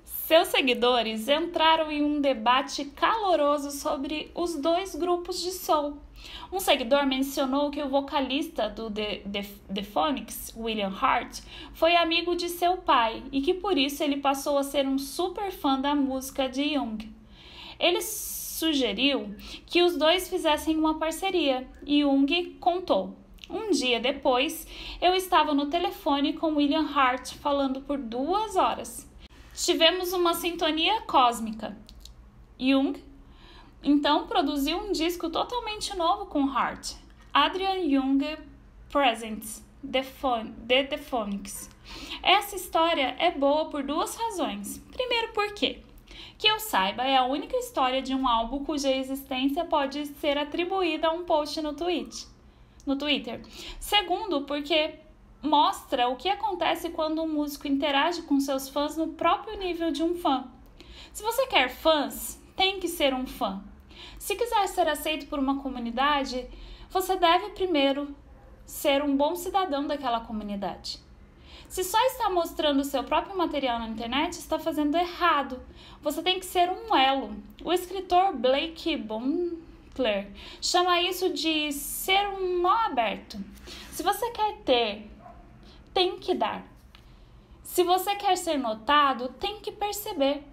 Seus seguidores entraram em um debate caloroso sobre os dois grupos de soul. Um seguidor mencionou que o vocalista do The Dephonics, William Hart, foi amigo de seu pai e que por isso ele passou a ser um super fã da música de Young. Ele sugeriu que os dois fizessem uma parceria e Young contou: um dia depois, eu estava no telefone com William Hart falando por 2 horas. Tivemos uma sintonia cósmica. Young então produziu um disco totalmente novo com Hart, Adrian Young Presents The Dephonics. Essa história é boa por 2 razões. Primeiro, porque, que eu saiba, é a única história de um álbum cuja existência pode ser atribuída a um post no Twitter. Segundo, porque mostra o que acontece quando um músico interage com seus fãs no próprio nível de um fã. Se você quer fãs, tem que ser um fã. Se quiser ser aceito por uma comunidade, você deve primeiro ser um bom cidadão daquela comunidade. Se só está mostrando seu próprio material na internet, está fazendo errado. Você tem que ser um elo. O escritor Blake Bonkler chama isso de ser um nó aberto. Se você quer ter, tem que dar. Se você quer ser notado, tem que perceber.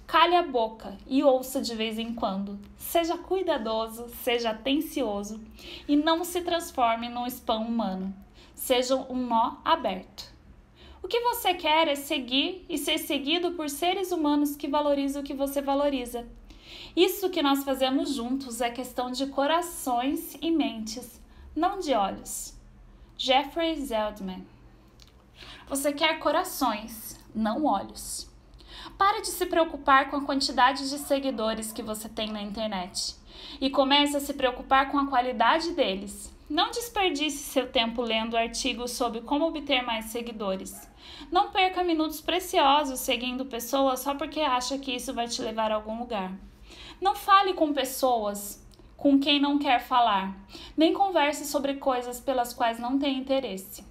Cale a boca e ouça de vez em quando. Seja cuidadoso, seja atencioso e não se transforme num spam humano. Seja um nó aberto. O que você quer é seguir e ser seguido por seres humanos que valorizam o que você valoriza. Isso que nós fazemos juntos é questão de corações e mentes, não de olhos. Jeffrey Zeldman. Você quer corações, não olhos. Pare de se preocupar com a quantidade de seguidores que você tem na internet e comece a se preocupar com a qualidade deles. Não desperdice seu tempo lendo artigos sobre como obter mais seguidores. Não perca minutos preciosos seguindo pessoas só porque acha que isso vai te levar a algum lugar. Não fale com pessoas com quem não quer falar, nem converse sobre coisas pelas quais não tem interesse.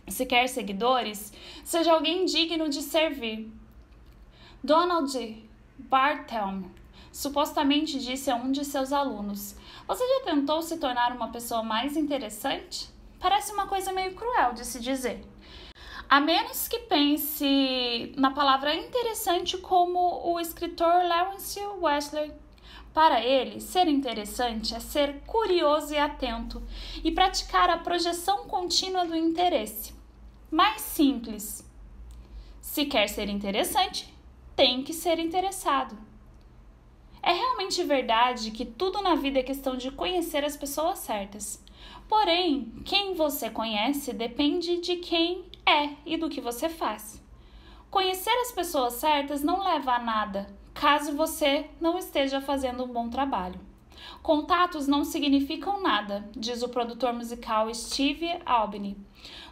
Se quer seguidores, seja alguém digno de servir. Donald Barthelme supostamente disse a um de seus alunos: você já tentou se tornar uma pessoa mais interessante? Parece uma coisa meio cruel de se dizer. A menos que pense na palavra interessante como o escritor Lawrence Wesley. Para ele, ser interessante é ser curioso e atento e praticar a projeção contínua do interesse. Mais simples. Se quer ser interessante, tem que ser interessado. É realmente verdade que tudo na vida é questão de conhecer as pessoas certas. Porém, quem você conhece depende de quem é e do que você faz. Conhecer as pessoas certas não leva a nada, caso você não esteja fazendo um bom trabalho. Contatos não significam nada, diz o produtor musical Steve Albini.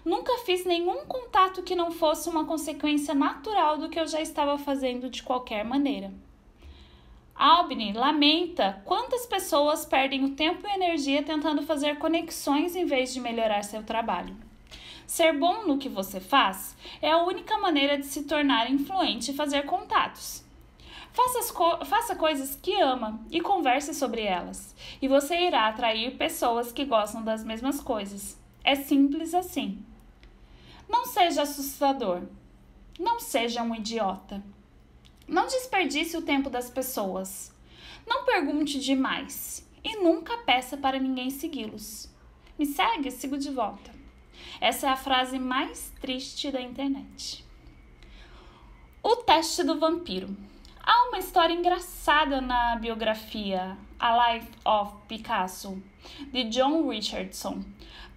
Nunca fiz nenhum contato que não fosse uma consequência natural do que eu já estava fazendo de qualquer maneira. Albini lamenta quantas pessoas perdem o tempo e energia tentando fazer conexões em vez de melhorar seu trabalho. Ser bom no que você faz é a única maneira de se tornar influente e fazer contatos. Faça coisas que ama e converse sobre elas, e você irá atrair pessoas que gostam das mesmas coisas. É simples assim. Não seja assustador. Não seja um idiota. Não desperdice o tempo das pessoas. Não pergunte demais. E nunca peça para ninguém segui-los. Me segue, sigo de volta. Essa é a frase mais triste da internet. O teste do vampiro. Há uma história engraçada na biografia A Life of Picasso, de John Richardson.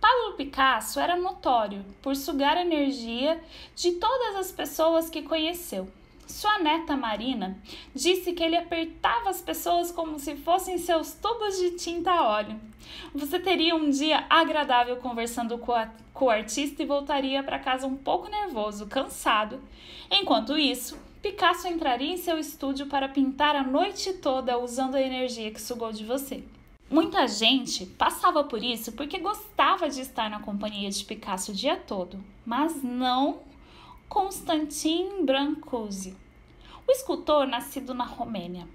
Pablo Picasso era notório por sugar a energia de todas as pessoas que conheceu. Sua neta Marina disse que ele apertava as pessoas como se fossem seus tubos de tinta a óleo. Você teria um dia agradável conversando com o artista e voltaria para casa um pouco nervoso, cansado. Enquanto isso, Picasso entraria em seu estúdio para pintar a noite toda usando a energia que sugou de você. Muita gente passava por isso porque gostava de estar na companhia de Picasso o dia todo, mas não Constantin Brancusi, o escultor nascido na Romênia.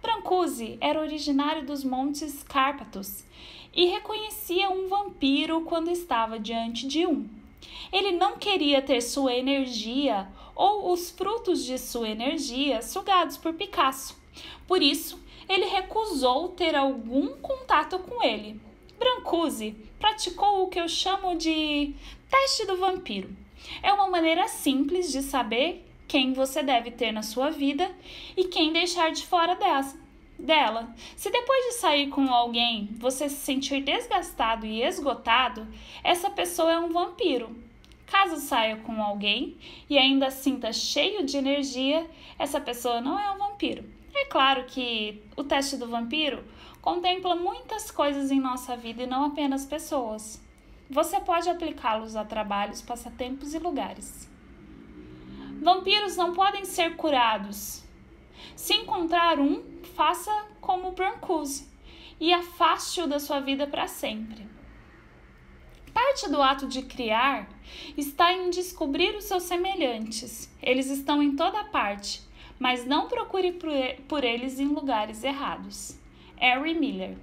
Brancusi era originário dos Montes Cárpatos e reconhecia um vampiro quando estava diante de um. Ele não queria ter sua energia ou os frutos de sua energia sugados por Picasso. Por isso, ele recusou ter algum contato com ele. Brancusi praticou o que eu chamo de teste do vampiro. É uma maneira simples de saber quem você deve ter na sua vida e quem deixar de fora dela. Se depois de sair com alguém você se sentir desgastado e esgotado, essa pessoa é um vampiro. Caso saia com alguém e ainda sinta cheio de energia, essa pessoa não é um vampiro. É claro que o teste do vampiro contempla muitas coisas em nossa vida e não apenas pessoas. Você pode aplicá-los a trabalhos, passatempos e lugares. Vampiros não podem ser curados. Se encontrar um, faça como Brancusi e afaste-o da sua vida para sempre. Parte do ato de criar está em descobrir os seus semelhantes. Eles estão em toda parte, mas não procure por eles em lugares errados. Henry Miller.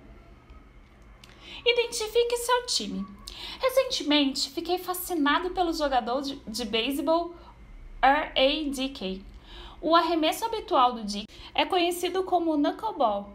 Identifique seu time. Recentemente, fiquei fascinado pelo jogador de beisebol R.A. Dickey. O arremesso habitual do Dickey é conhecido como knuckleball,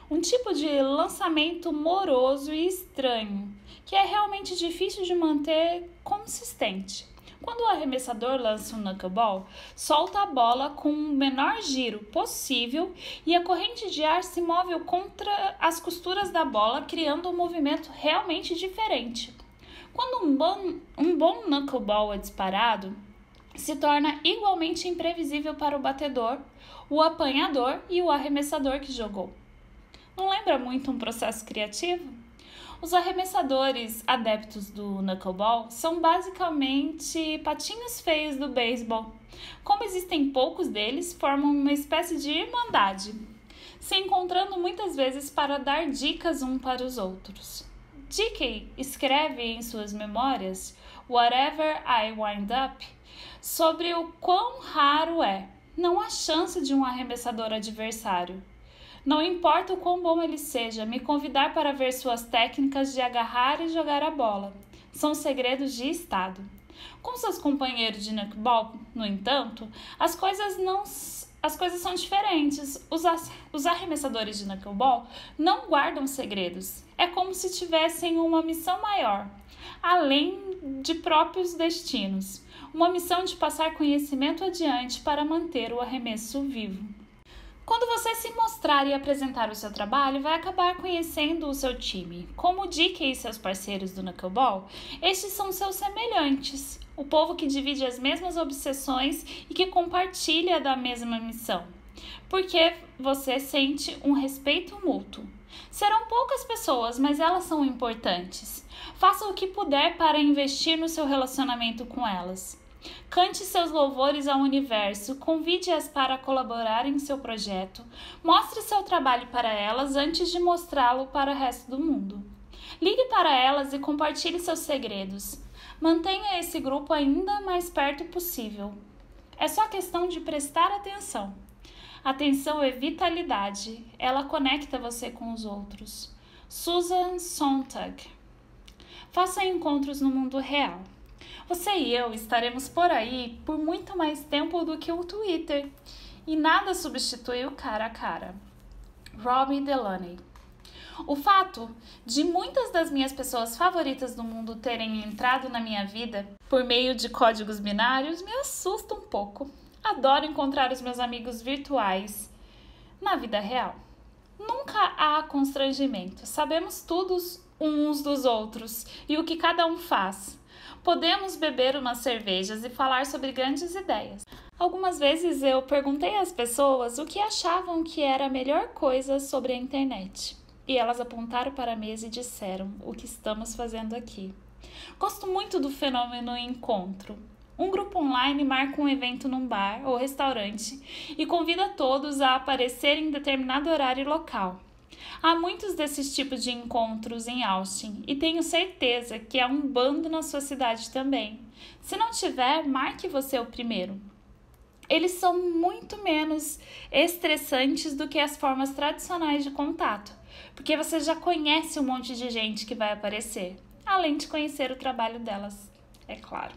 um tipo de lançamento moroso e estranho, que é realmente difícil de manter consistente. Quando o arremessador lança um knuckleball, solta a bola com o menor giro possível e a corrente de ar se move contra as costuras da bola, criando um movimento realmente diferente. Quando um bom knuckleball é disparado, se torna igualmente imprevisível para o batedor, o apanhador e o arremessador que jogou. Não lembra muito um processo criativo? Os arremessadores adeptos do knuckleball são basicamente patinhos feios do beisebol. Como existem poucos deles, formam uma espécie de irmandade, se encontrando muitas vezes para dar dicas uns para os outros. Dickey escreve em suas memórias Whatever I Wind Up sobre o quão raro é. Não há chance de um arremessador adversário, não importa o quão bom ele seja, me convidar para ver suas técnicas de agarrar e jogar a bola. São segredos de estado. Com seus companheiros de knuckleball, no entanto, as coisas são diferentes. Os arremessadores de knuckleball não guardam segredos. É como se tivessem uma missão maior, além de próprios destinos. Uma missão de passar conhecimento adiante para manter o arremesso vivo. Quando você se mostrar e apresentar o seu trabalho, vai acabar conhecendo o seu time. Como o Dickey e seus parceiros do knuckleball, estes são seus semelhantes, o povo que divide as mesmas obsessões e que compartilha da mesma missão, porque você sente um respeito mútuo. Serão poucas pessoas, mas elas são importantes. Faça o que puder para investir no seu relacionamento com elas. Cante seus louvores ao universo, convide-as para colaborar em seu projeto, mostre seu trabalho para elas antes de mostrá-lo para o resto do mundo. Ligue para elas e compartilhe seus segredos. Mantenha esse grupo ainda mais perto possível. É só questão de prestar atenção. Atenção é vitalidade, ela conecta você com os outros. Susan Sontag. Faça encontros no mundo real. Você e eu estaremos por aí por muito mais tempo do que o Twitter. E nada substitui o cara a cara. Robbie Delaney. O fato de muitas das minhas pessoas favoritas do mundo terem entrado na minha vida por meio de códigos binários me assusta um pouco. Adoro encontrar os meus amigos virtuais na vida real. Nunca há constrangimento. Sabemos tudo uns dos outros e o que cada um faz. Podemos beber umas cervejas e falar sobre grandes ideias. Algumas vezes eu perguntei às pessoas o que achavam que era a melhor coisa sobre a internet. E elas apontaram para a mesa e disseram o que estamos fazendo aqui. Gosto muito do fenômeno encontro. Um grupo online marca um evento num bar ou restaurante e convida todos a aparecer em determinado horário e local. Há muitos desses tipos de encontros em Austin e tenho certeza que há um bando na sua cidade também. Se não tiver, marque você o primeiro. Eles são muito menos estressantes do que as formas tradicionais de contato, porque você já conhece um monte de gente que vai aparecer, além de conhecer o trabalho delas, é claro.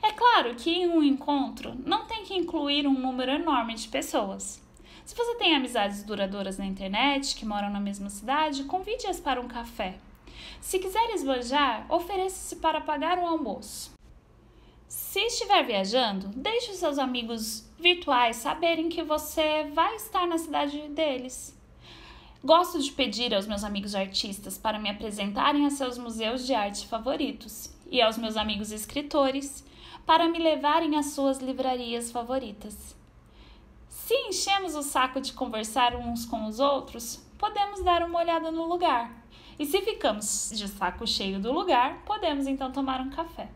É claro que em um encontro não tem que incluir um número enorme de pessoas. Se você tem amizades duradouras na internet que moram na mesma cidade, convide-as para um café. Se quiser esbanjar, ofereça-se para pagar um almoço. Se estiver viajando, deixe os seus amigos virtuais saberem que você vai estar na cidade deles. Gosto de pedir aos meus amigos artistas para me apresentarem a seus museus de arte favoritos e aos meus amigos escritores para me levarem às suas livrarias favoritas. Se enchemos o saco de conversar uns com os outros, podemos dar uma olhada no lugar. E se ficamos de saco cheio do lugar, podemos então tomar um café.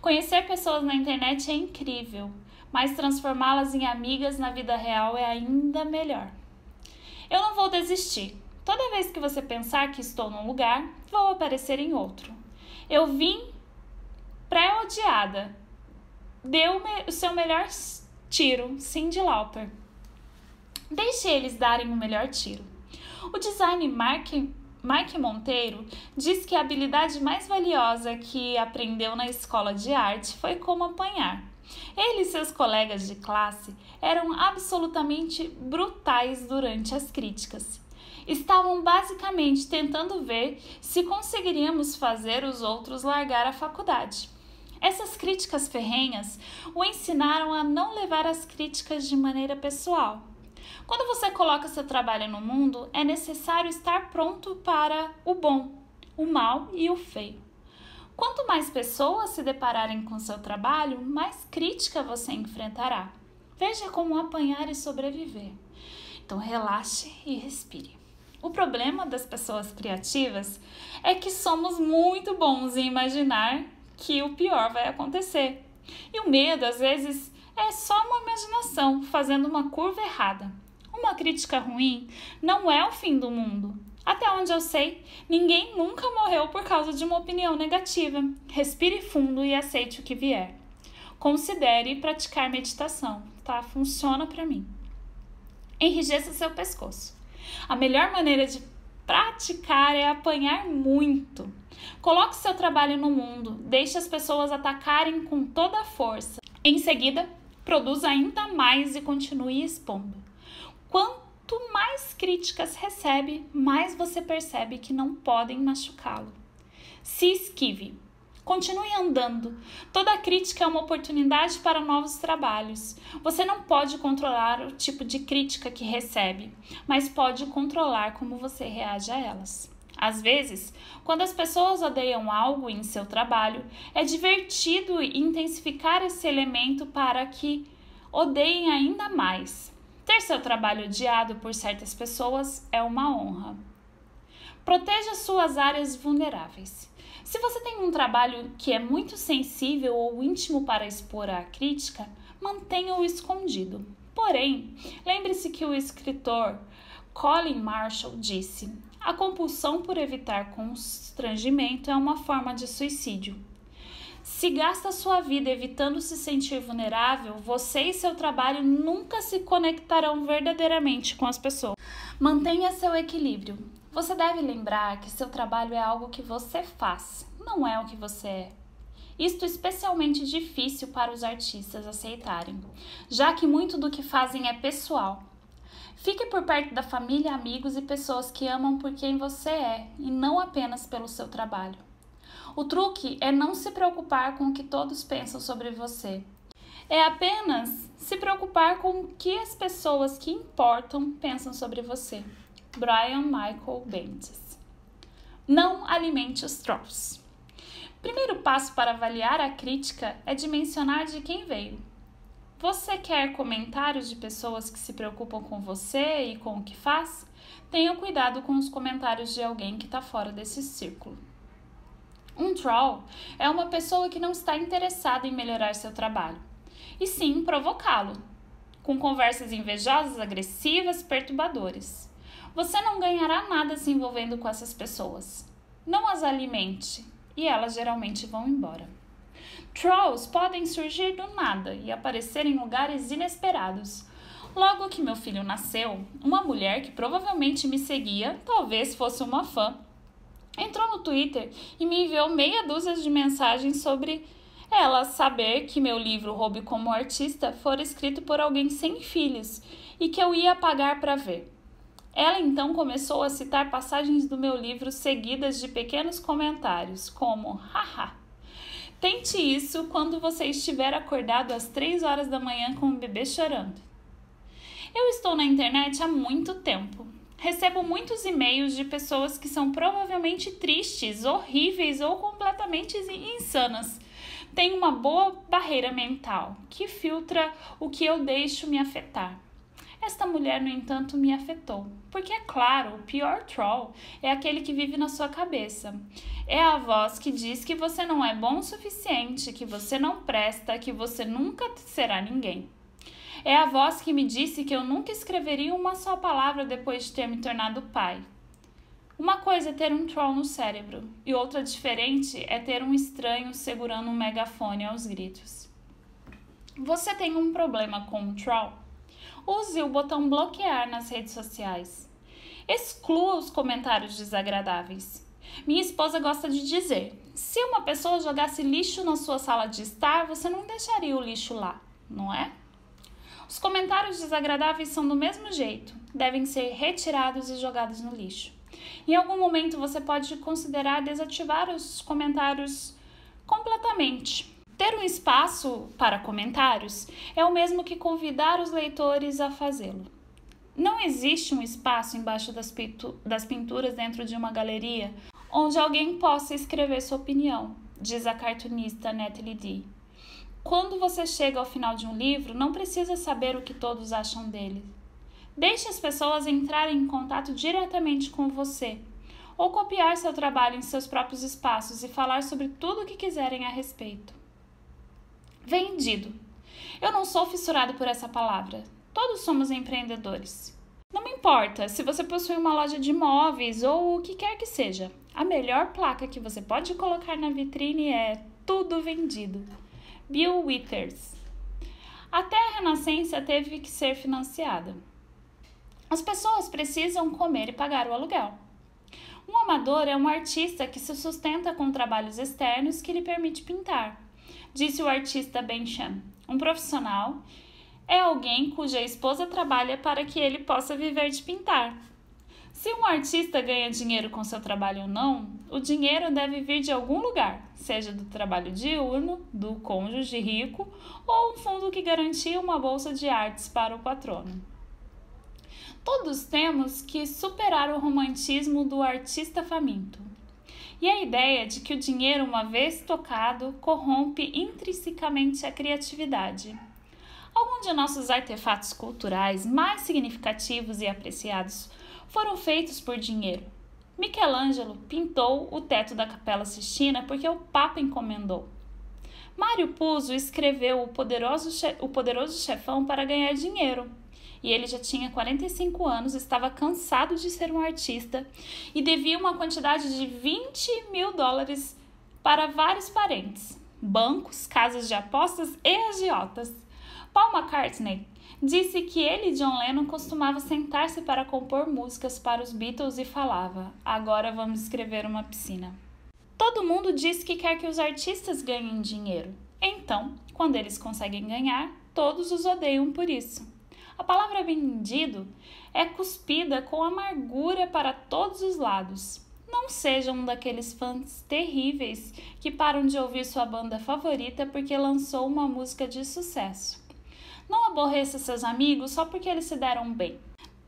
Conhecer pessoas na internet é incrível, mas transformá-las em amigas na vida real é ainda melhor. Eu não vou desistir. Toda vez que você pensar que estou num lugar, vou aparecer em outro. Eu vim pré-odiada. Deu o seu melhor tiro, Cyndi Lauper. Deixe eles darem o melhor tiro. O designer Mike Monteiro diz que a habilidade mais valiosa que aprendeu na escola de arte foi como apanhar. Ele e seus colegas de classe eram absolutamente brutais durante as críticas. Estavam basicamente tentando ver se conseguiríamos fazer os outros largar a faculdade. Essas críticas ferrenhas o ensinaram a não levar as críticas de maneira pessoal. Quando você coloca seu trabalho no mundo, é necessário estar pronto para o bom, o mal e o feio. Quanto mais pessoas se depararem com seu trabalho, mais crítica você enfrentará. Veja como apanhar e sobreviver. Então relaxe e respire. O problema das pessoas criativas é que somos muito bons em imaginar que o pior vai acontecer. E o medo, às vezes, é só uma imaginação fazendo uma curva errada. Uma crítica ruim não é o fim do mundo. Até onde eu sei, ninguém nunca morreu por causa de uma opinião negativa. Respire fundo e aceite o que vier. Considere praticar meditação, tá? Funciona para mim. Enrijeça seu pescoço. A melhor maneira de praticar é apanhar muito. Coloque seu trabalho no mundo, deixe as pessoas atacarem com toda a força. Em seguida, produza ainda mais e continue expondo. Quanto mais críticas recebe, mais você percebe que não podem machucá-lo. Se esquive. Continue andando. Toda crítica é uma oportunidade para novos trabalhos. Você não pode controlar o tipo de crítica que recebe, mas pode controlar como você reage a elas. Às vezes, quando as pessoas odeiam algo em seu trabalho, é divertido intensificar esse elemento para que odeiem ainda mais. Ter seu trabalho odiado por certas pessoas é uma honra. Proteja suas áreas vulneráveis. Se você tem um trabalho que é muito sensível ou íntimo para expor a crítica, mantenha-o escondido. Porém, lembre-se que o escritor Colin Marshall disse: a compulsão por evitar constrangimento é uma forma de suicídio. Se gasta sua vida evitando se sentir vulnerável, você e seu trabalho nunca se conectarão verdadeiramente com as pessoas. Mantenha seu equilíbrio. Você deve lembrar que seu trabalho é algo que você faz, não é o que você é. Isto é especialmente difícil para os artistas aceitarem, já que muito do que fazem é pessoal. Fique por perto da família, amigos e pessoas que amam por quem você é e não apenas pelo seu trabalho. O truque é não se preocupar com o que todos pensam sobre você. É apenas se preocupar com o que as pessoas que importam pensam sobre você. Brian Michael Bendis. Não alimente os trolls. Primeiro passo para avaliar a crítica é dimensionar de quem veio. Você quer comentários de pessoas que se preocupam com você e com o que faz? Tenha cuidado com os comentários de alguém que está fora desse círculo. Um troll é uma pessoa que não está interessada em melhorar seu trabalho, e sim provocá-lo, com conversas invejosas, agressivas, perturbadoras. Você não ganhará nada se envolvendo com essas pessoas. Não as alimente e elas geralmente vão embora. Trolls podem surgir do nada e aparecer em lugares inesperados. Logo que meu filho nasceu, uma mulher que provavelmente me seguia, talvez fosse uma fã, entrou no Twitter e me enviou meia dúzia de mensagens sobre ela saber que meu livro Roube como Artista fora escrito por alguém sem filhos e que eu ia pagar para ver. Ela então começou a citar passagens do meu livro seguidas de pequenos comentários, como haha. Tente isso quando você estiver acordado às 3 horas da manhã com o bebê chorando. Eu estou na internet há muito tempo. Recebo muitos e-mails de pessoas que são provavelmente tristes, horríveis ou completamente insanas. Tenho uma boa barreira mental que filtra o que eu deixo me afetar. Esta mulher, no entanto, me afetou, porque é claro, o pior troll é aquele que vive na sua cabeça. É a voz que diz que você não é bom o suficiente, que você não presta, que você nunca será ninguém. É a voz que me disse que eu nunca escreveria uma só palavra depois de ter me tornado pai. Uma coisa é ter um troll no cérebro, e outra diferente é ter um estranho segurando um megafone aos gritos. Você tem um problema com um troll? Use o botão bloquear nas redes sociais. Exclua os comentários desagradáveis. Minha esposa gosta de dizer, se uma pessoa jogasse lixo na sua sala de estar, você não deixaria o lixo lá, não é? Os comentários desagradáveis são do mesmo jeito, devem ser retirados e jogados no lixo. Em algum momento você pode considerar desativar os comentários completamente. Ter um espaço para comentários é o mesmo que convidar os leitores a fazê-lo. Não existe um espaço embaixo das pinturas dentro de uma galeria onde alguém possa escrever sua opinião, diz a cartunista Natalie Dee. Quando você chega ao final de um livro, não precisa saber o que todos acham dele. Deixe as pessoas entrarem em contato diretamente com você, ou copiar seu trabalho em seus próprios espaços e falar sobre tudo o que quiserem a respeito. Vendido. Eu não sou fissurado por essa palavra. Todos somos empreendedores. Não me importa se você possui uma loja de imóveis ou o que quer que seja. A melhor placa que você pode colocar na vitrine é tudo vendido. Bill Withers. Até a Renascença teve que ser financiada. As pessoas precisam comer e pagar o aluguel. Um amador é um artista que se sustenta com trabalhos externos que lhe permite pintar. Disse o artista Ben Sham. Um profissional é alguém cuja esposa trabalha para que ele possa viver de pintar. Se um artista ganha dinheiro com seu trabalho ou não, o dinheiro deve vir de algum lugar, seja do trabalho diurno, do cônjuge rico ou um fundo que garantia uma bolsa de artes para o patrono. Todos temos que superar o romantismo do artista faminto. E a ideia de que o dinheiro, uma vez tocado, corrompe intrinsecamente a criatividade. Alguns de nossos artefatos culturais mais significativos e apreciados foram feitos por dinheiro. Michelangelo pintou o teto da Capela Sistina porque o Papa encomendou. Mário Puzo escreveu o Poderoso Chefão para ganhar dinheiro. E ele já tinha 45 anos, estava cansado de ser um artista e devia uma quantidade de $20 mil para vários parentes, bancos, casas de apostas e agiotas. Paul McCartney disse que ele e John Lennon costumavam sentar-se para compor músicas para os Beatles e falava: agora vamos escrever uma piscina. Todo mundo diz que quer que os artistas ganhem dinheiro. Então, quando eles conseguem ganhar, todos os odeiam por isso. A palavra vendido é cuspida com amargura para todos os lados. Não seja um daqueles fãs terríveis que param de ouvir sua banda favorita porque lançou uma música de sucesso. Não aborreça seus amigos só porque eles se deram bem.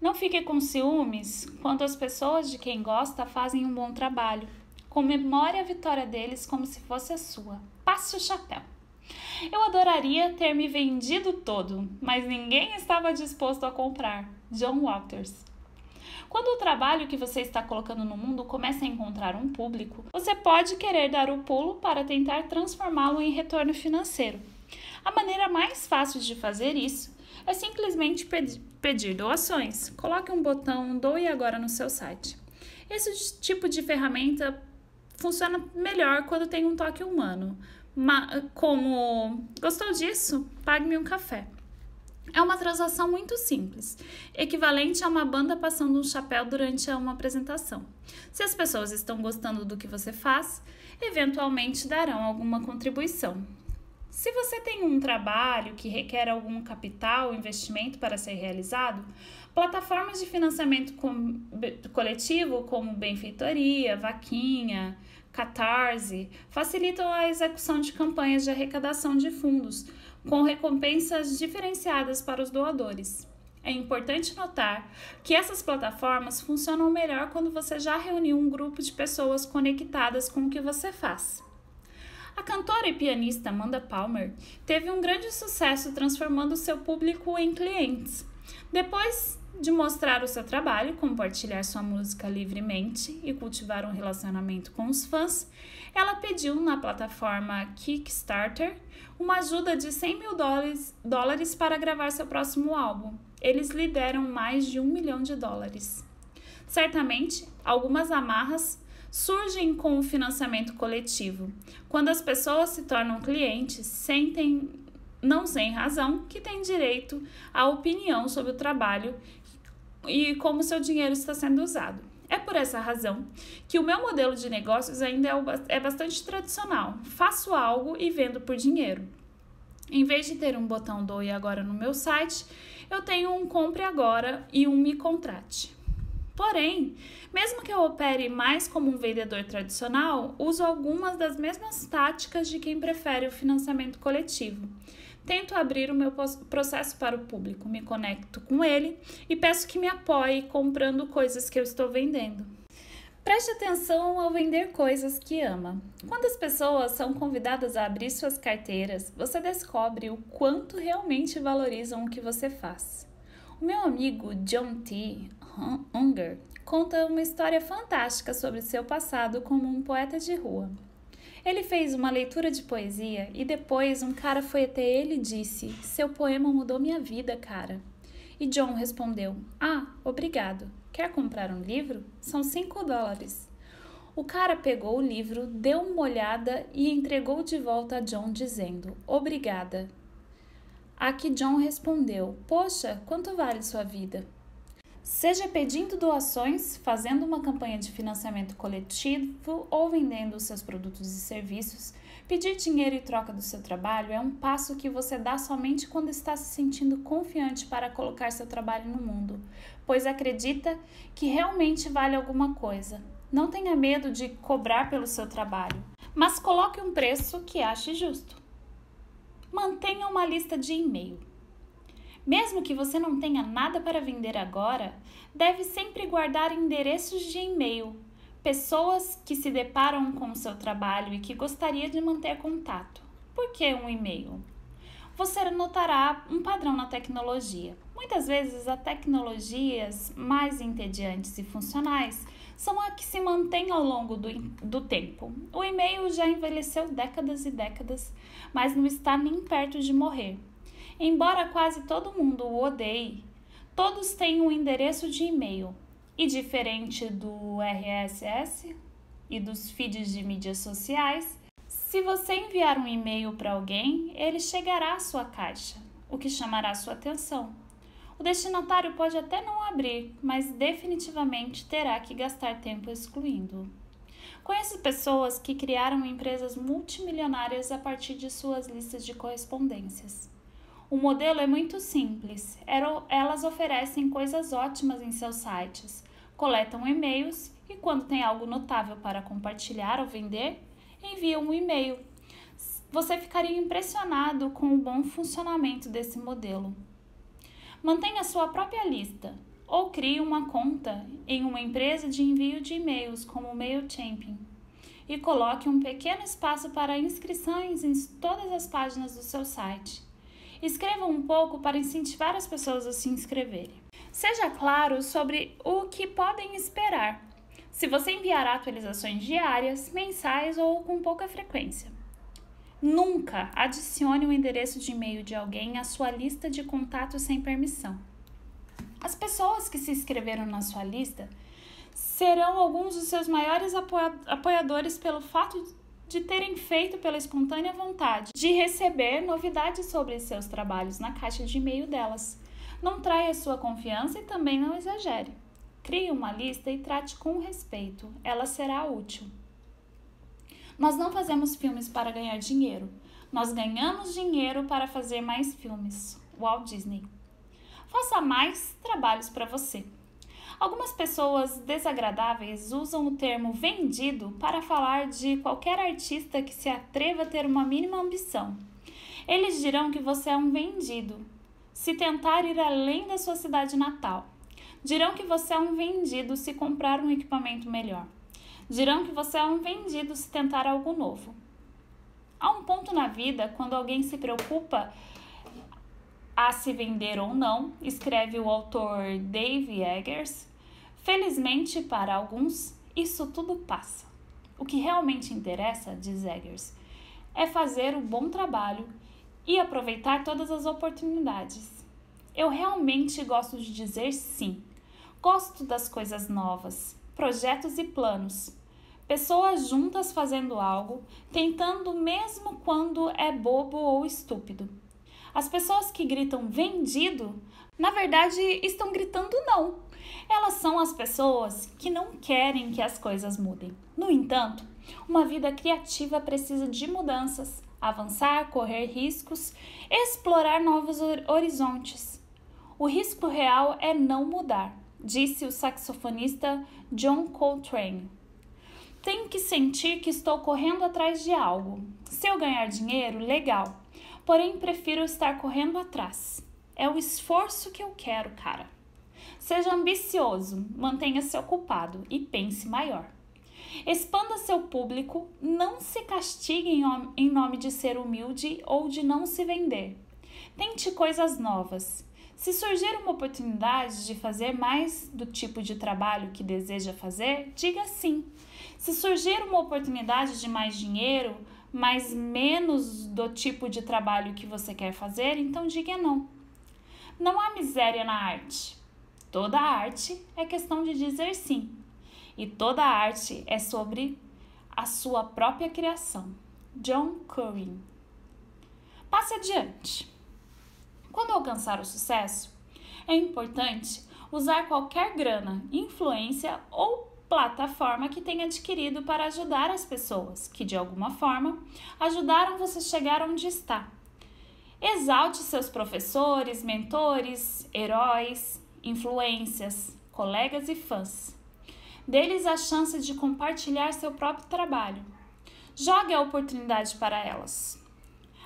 Não fique com ciúmes quando as pessoas de quem gosta fazem um bom trabalho. Comemore a vitória deles como se fosse a sua. Passe o chapéu. Eu adoraria ter me vendido todo, mas ninguém estava disposto a comprar. John Waters. Quando o trabalho que você está colocando no mundo começa a encontrar um público, você pode querer dar o pulo para tentar transformá-lo em retorno financeiro. A maneira mais fácil de fazer isso é simplesmente pedir doações. Coloque um botão Doe Agora no seu site. Esse tipo de ferramenta funciona melhor quando tem um toque humano. Como gostou disso? Pague-me um café. É uma transação muito simples, equivalente a uma banda passando um chapéu durante uma apresentação. Se as pessoas estão gostando do que você faz, eventualmente darão alguma contribuição. Se você tem um trabalho que requer algum capital ou investimento para ser realizado, plataformas de financiamento coletivo como benfeitoria, vaquinha, Catarse facilitam a execução de campanhas de arrecadação de fundos, com recompensas diferenciadas para os doadores. É importante notar que essas plataformas funcionam melhor quando você já reuniu um grupo de pessoas conectadas com o que você faz. A cantora e pianista Amanda Palmer teve um grande sucesso transformando seu público em clientes. Depois de mostrar o seu trabalho, compartilhar sua música livremente e cultivar um relacionamento com os fãs, ela pediu na plataforma Kickstarter uma ajuda de $100 mil para gravar seu próximo álbum. Eles lhe deram mais de $1 milhão. Certamente, algumas amarras surgem com o financiamento coletivo. Quando as pessoas se tornam clientes, sentem, não sem razão, que têm direito à opinião sobre o trabalho e como seu dinheiro está sendo usado. É por essa razão que o meu modelo de negócios ainda é bastante tradicional. Faço algo e vendo por dinheiro. Em vez de ter um botão Doe Agora no meu site, eu tenho um Compre Agora e um Me Contrate. Porém, mesmo que eu opere mais como um vendedor tradicional, uso algumas das mesmas táticas de quem prefere o financiamento coletivo. Tento abrir o meu processo para o público, me conecto com ele e peço que me apoie comprando coisas que eu estou vendendo. Preste atenção ao vender coisas que ama. Quando as pessoas são convidadas a abrir suas carteiras, você descobre o quanto realmente valorizam o que você faz. O meu amigo John T. Unger conta uma história fantástica sobre seu passado como um poeta de rua. Ele fez uma leitura de poesia e depois um cara foi até ele e disse: "Seu poema mudou minha vida, cara." E John respondeu: "Ah, obrigado. Quer comprar um livro? São $5. O cara pegou o livro, deu uma olhada e entregou de volta a John dizendo: "Obrigada." A que John respondeu: "Poxa, quanto vale sua vida?" Seja pedindo doações, fazendo uma campanha de financiamento coletivo ou vendendo os seus produtos e serviços, pedir dinheiro em troca do seu trabalho é um passo que você dá somente quando está se sentindo confiante para colocar seu trabalho no mundo, pois acredita que realmente vale alguma coisa. Não tenha medo de cobrar pelo seu trabalho, mas coloque um preço que ache justo. Mantenha uma lista de e-mail. Mesmo que você não tenha nada para vender agora, deve sempre guardar endereços de e-mail, pessoas que se deparam com o seu trabalho e que gostaria de manter contato. Por que um e-mail? Você notará um padrão na tecnologia. Muitas vezes, as tecnologias mais entediantes e funcionais são as que se mantêm ao longo do tempo. O e-mail já envelheceu décadas e décadas, mas não está nem perto de morrer. Embora quase todo mundo o odeie, todos têm um endereço de e-mail. E diferente do RSS e dos feeds de mídias sociais, se você enviar um e-mail para alguém, ele chegará à sua caixa. o que chamará sua atenção. O destinatário pode até não abrir, mas definitivamente terá que gastar tempo excluindo-o. Conheço pessoas que criaram empresas multimilionárias a partir de suas listas de correspondências. O modelo é muito simples. Elas oferecem coisas ótimas em seus sites, coletam e-mails e, quando tem algo notável para compartilhar ou vender, enviam um e-mail. Você ficaria impressionado com o bom funcionamento desse modelo. Mantenha sua própria lista ou crie uma conta em uma empresa de envio de e-mails como o MailChimp e coloque um pequeno espaço para inscrições em todas as páginas do seu site. Escreva um pouco para incentivar as pessoas a se inscreverem. Seja claro sobre o que podem esperar, se você enviará atualizações diárias, mensais ou com pouca frequência. Nunca adicione o endereço de e-mail de alguém à sua lista de contatos sem permissão. As pessoas que se inscreveram na sua lista serão alguns dos seus maiores apoiadores pelo fato de terem feito pela espontânea vontade de receber novidades sobre seus trabalhos na caixa de e-mail delas. Não traia sua confiança e também não exagere. Crie uma lista e trate com respeito. Ela será útil. Nós não fazemos filmes para ganhar dinheiro. Nós ganhamos dinheiro para fazer mais filmes. Walt Disney. Faça mais trabalhos para você. Algumas pessoas desagradáveis usam o termo vendido para falar de qualquer artista que se atreva a ter uma mínima ambição. Eles dirão que você é um vendido, se tentar ir além da sua cidade natal. Dirão que você é um vendido se comprar um equipamento melhor. Dirão que você é um vendido se tentar algo novo. Há um ponto na vida quando alguém se preocupa a se vender ou não, escreve o autor Dave Eggers. Felizmente para alguns, isso tudo passa. O que realmente interessa, diz Eggers, é fazer o bom trabalho e aproveitar todas as oportunidades. Eu realmente gosto de dizer sim. Gosto das coisas novas, projetos e planos. Pessoas juntas fazendo algo, tentando mesmo quando é bobo ou estúpido. As pessoas que gritam vendido, na verdade, estão gritando não. Elas são as pessoas que não querem que as coisas mudem. No entanto, uma vida criativa precisa de mudanças, avançar, correr riscos, explorar novos horizontes. O risco real é não mudar, disse o saxofonista John Coltrane. Tenho que sentir que estou correndo atrás de algo. Se eu ganhar dinheiro, legal. Porém, prefiro estar correndo atrás. É o esforço que eu quero, cara. Seja ambicioso, mantenha-se ocupado e pense maior. Expanda seu público, não se castigue em nome de ser humilde ou de não se vender. Tente coisas novas. Se surgir uma oportunidade de fazer mais do tipo de trabalho que deseja fazer, diga sim. Se surgir uma oportunidade de mais dinheiro, mas menos do tipo de trabalho que você quer fazer, então diga não. Não há miséria na arte. Toda arte é questão de dizer sim. E toda arte é sobre a sua própria criação. John Currin. Passe adiante. Quando alcançar o sucesso, é importante usar qualquer grana, influência ou plataforma que tenha adquirido para ajudar as pessoas que, de alguma forma, ajudaram você a chegar onde está. Exalte seus professores, mentores, heróis, influências, colegas e fãs. Dê-lhes a chance de compartilhar seu próprio trabalho. Jogue a oportunidade para elas.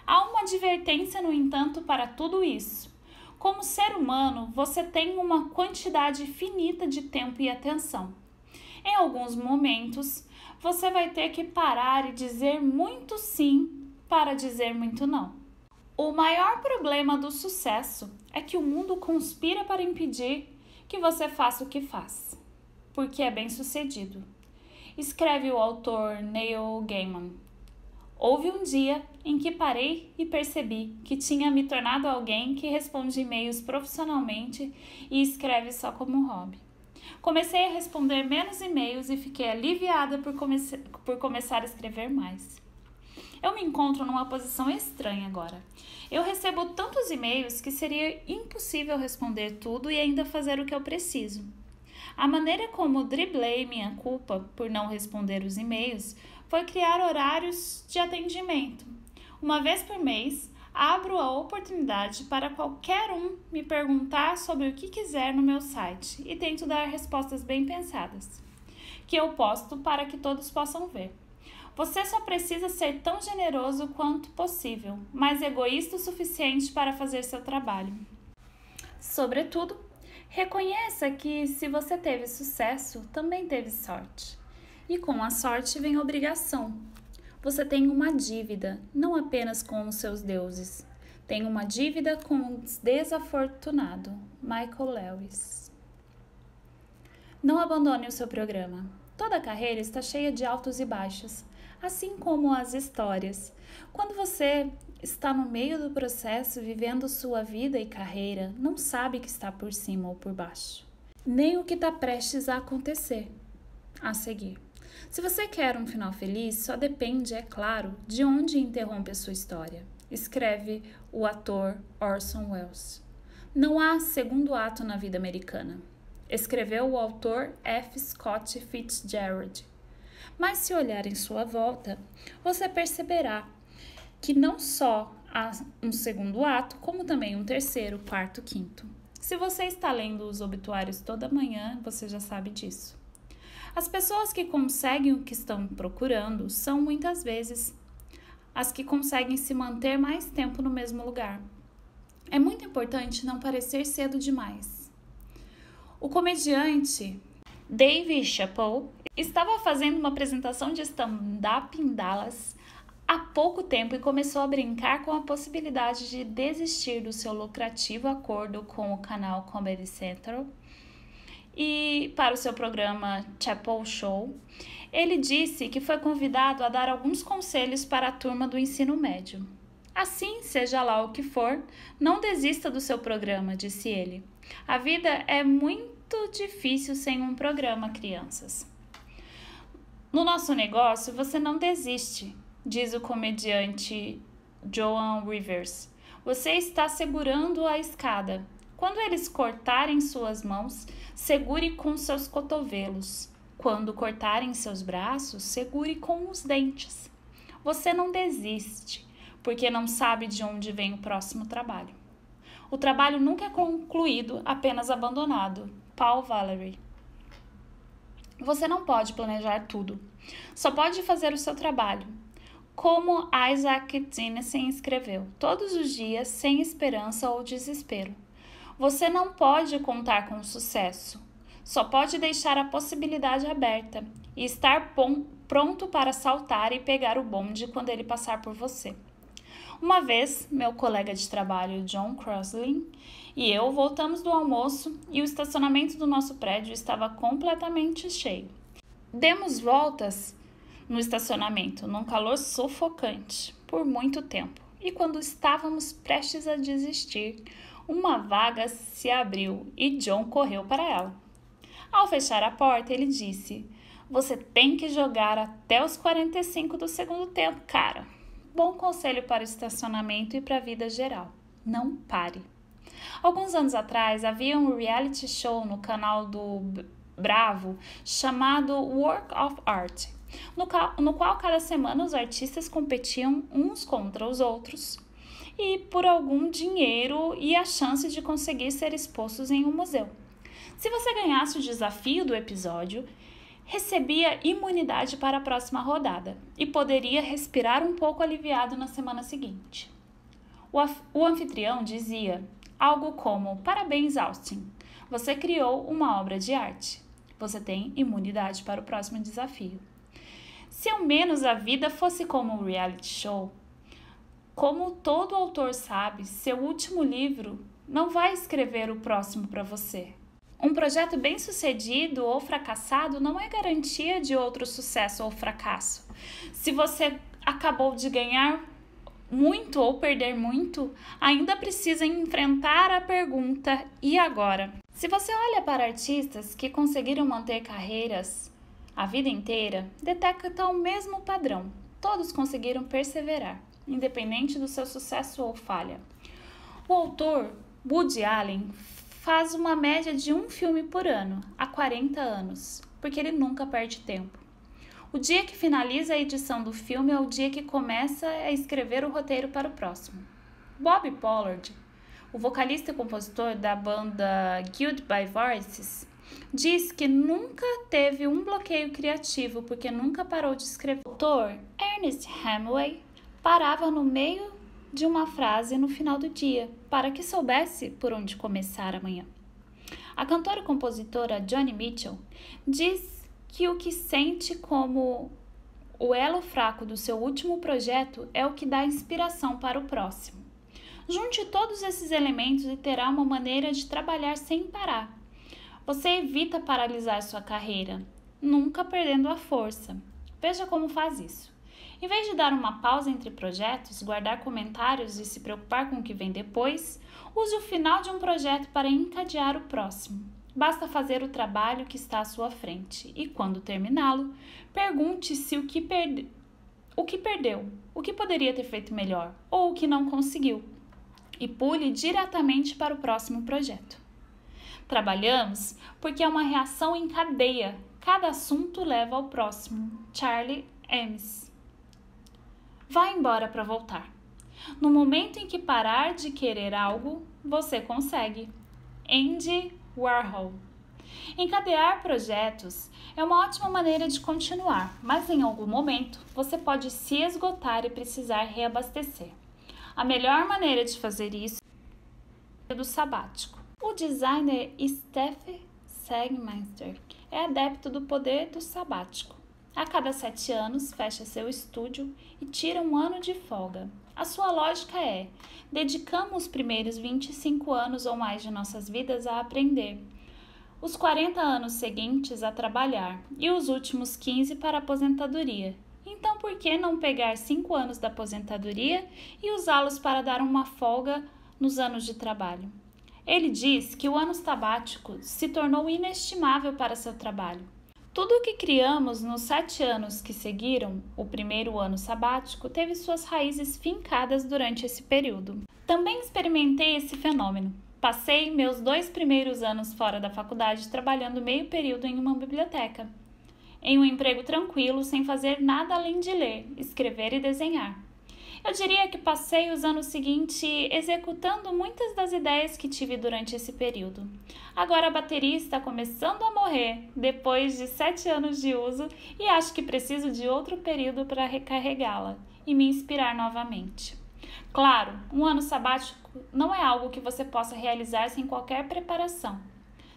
Há uma advertência, no entanto, para tudo isso. Como ser humano, você tem uma quantidade finita de tempo e atenção. Em alguns momentos, você vai ter que parar e dizer muito sim para dizer muito não. O maior problema do sucesso é que o mundo conspira para impedir que você faça o que faz, porque é bem-sucedido. Escreve o autor Neil Gaiman. Houve um dia em que parei e percebi que tinha me tornado alguém que responde e-mails profissionalmente e escreve só como hobby. Comecei a responder menos e-mails e fiquei aliviada por começar a escrever mais. Eu me encontro numa posição estranha agora. Eu recebo tantos e-mails que seria impossível responder tudo e ainda fazer o que eu preciso. A maneira como driblei minha culpa por não responder os e-mails foi criar horários de atendimento. Uma vez por mês, abro a oportunidade para qualquer um me perguntar sobre o que quiser no meu site e tento dar respostas bem pensadas, que eu posto para que todos possam ver. Você só precisa ser tão generoso quanto possível, mas egoísta o suficiente para fazer seu trabalho. Sobretudo, reconheça que se você teve sucesso, também teve sorte. E com a sorte vem obrigação. Você tem uma dívida, não apenas com os seus deuses. Tem uma dívida com o desafortunado. Michael Lewis. Não abandone o seu programa. Toda carreira está cheia de altos e baixos, assim como as histórias. Quando você está no meio do processo, vivendo sua vida e carreira, não sabe que está por cima ou por baixo, nem o que está prestes a acontecer a seguir. Se você quer um final feliz, só depende, é claro, de onde interrompe a sua história. Escreve o ator Orson Welles. Não há segundo ato na vida americana. Escreveu o autor F. Scott Fitzgerald. Mas se olhar em sua volta, você perceberá que não só há um segundo ato, como também um terceiro, quarto, quinto. Se você está lendo os obituários toda manhã, você já sabe disso. As pessoas que conseguem o que estão procurando são muitas vezes as que conseguem se manter mais tempo no mesmo lugar. É muito importante não parecer cedo demais. O comediante Dave Chappelle estava fazendo uma apresentação de stand-up em Dallas há pouco tempo e começou a brincar com a possibilidade de desistir do seu lucrativo acordo com o canal Comedy Central e para o seu programa Chappelle Show. Ele disse que foi convidado a dar alguns conselhos para a turma do ensino médio. Assim, seja lá o que for, não desista do seu programa, disse ele. A vida é muito difícil sem um programa, crianças. No nosso negócio, você não desiste, diz o comediante Joan Rivers. Você está segurando a escada. Quando eles cortarem suas mãos, segure com seus cotovelos. Quando cortarem seus braços, segure com os dentes. Você não desiste, porque não sabe de onde vem o próximo trabalho. O trabalho nunca é concluído, apenas abandonado. Paul Valery. Você não pode planejar tudo. Só pode fazer o seu trabalho. Como Isaac Dinesen escreveu, todos os dias, sem esperança ou desespero. Você não pode contar com o sucesso. Só pode deixar a possibilidade aberta e estar pronto para saltar e pegar o bonde quando ele passar por você. Uma vez, meu colega de trabalho, John Crossley, e eu voltamos do almoço e o estacionamento do nosso prédio estava completamente cheio. Demos voltas no estacionamento, num calor sufocante, por muito tempo. E quando estávamos prestes a desistir, uma vaga se abriu e John correu para ela. Ao fechar a porta, ele disse: "Você tem que jogar até os 45 do segundo tempo, cara." Bom conselho para o estacionamento e para a vida geral. Não pare. Alguns anos atrás, havia um reality show no canal do Bravo chamado Work of Art, no qual cada semana os artistas competiam uns contra os outros e por algum dinheiro e a chance de conseguir ser expostos em um museu. Se você ganhasse o desafio do episódio, recebia imunidade para a próxima rodada e poderia respirar um pouco aliviado na semana seguinte. O anfitrião dizia algo como: "Parabéns, Austin, você criou uma obra de arte. Você tem imunidade para o próximo desafio." Se ao menos a vida fosse como um reality show, como todo autor sabe, seu último livro não vai escrever o próximo para você. Um projeto bem-sucedido ou fracassado não é garantia de outro sucesso ou fracasso. Se você acabou de ganhar muito ou perder muito, ainda precisa enfrentar a pergunta: e agora? Se você olha para artistas que conseguiram manter carreiras a vida inteira, detecta o mesmo padrão. todos conseguiram perseverar, independente do seu sucesso ou falha. O autor Woody Allen faz uma média de um filme por ano, há 40 anos, porque ele nunca perde tempo. O dia que finaliza a edição do filme é o dia que começa a escrever o roteiro para o próximo. Bob Pollard, o vocalista e compositor da banda Guild by Voices, diz que nunca teve um bloqueio criativo porque nunca parou de escrever. O autor Ernest Hemingway parava no meio de uma frase no final do dia para que soubesse por onde começar amanhã. A cantora e compositora Joni Mitchell diz que o que sente como o elo fraco do seu último projeto é o que dá inspiração para o próximo. Junte todos esses elementos e terá uma maneira de trabalhar sem parar. Você evita paralisar sua carreira, nunca perdendo a força. Veja como faz isso. Em vez de dar uma pausa entre projetos, guardar comentários e se preocupar com o que vem depois, use o final de um projeto para encadear o próximo. Basta fazer o trabalho que está à sua frente e, quando terminá-lo, pergunte-se o que perdeu, o que poderia ter feito melhor ou o que não conseguiu, e pule diretamente para o próximo projeto. Trabalhamos porque é uma reação em cadeia. Cada assunto leva ao próximo. Charlie Ames. Vá embora para voltar. No momento em que parar de querer algo, você consegue. Andy Warhol. Encadear projetos é uma ótima maneira de continuar, mas em algum momento você pode se esgotar e precisar reabastecer. A melhor maneira de fazer isso é do sabático. O designer Steph Sagmeister é adepto do poder do sabático. A cada 7 anos, fecha seu estúdio e tira um ano de folga. A sua lógica é: dedicamos os primeiros 25 anos ou mais de nossas vidas a aprender, os 40 anos seguintes a trabalhar e os últimos 15 para a aposentadoria. Então, por que não pegar 5 anos da aposentadoria e usá-los para dar uma folga nos anos de trabalho? Ele diz que o ano sabático se tornou inestimável para seu trabalho. Tudo o que criamos nos 7 anos que seguiram o primeiro ano sabático teve suas raízes fincadas durante esse período. Também experimentei esse fenômeno. Passei meus 2 primeiros anos fora da faculdade trabalhando meio período em uma biblioteca, em um emprego tranquilo, sem fazer nada além de ler, escrever e desenhar. Eu diria que passei os anos seguintes executando muitas das ideias que tive durante esse período. Agora a bateria está começando a morrer depois de 7 anos de uso e acho que preciso de outro período para recarregá-la e me inspirar novamente. Claro, um ano sabático não é algo que você possa realizar sem qualquer preparação.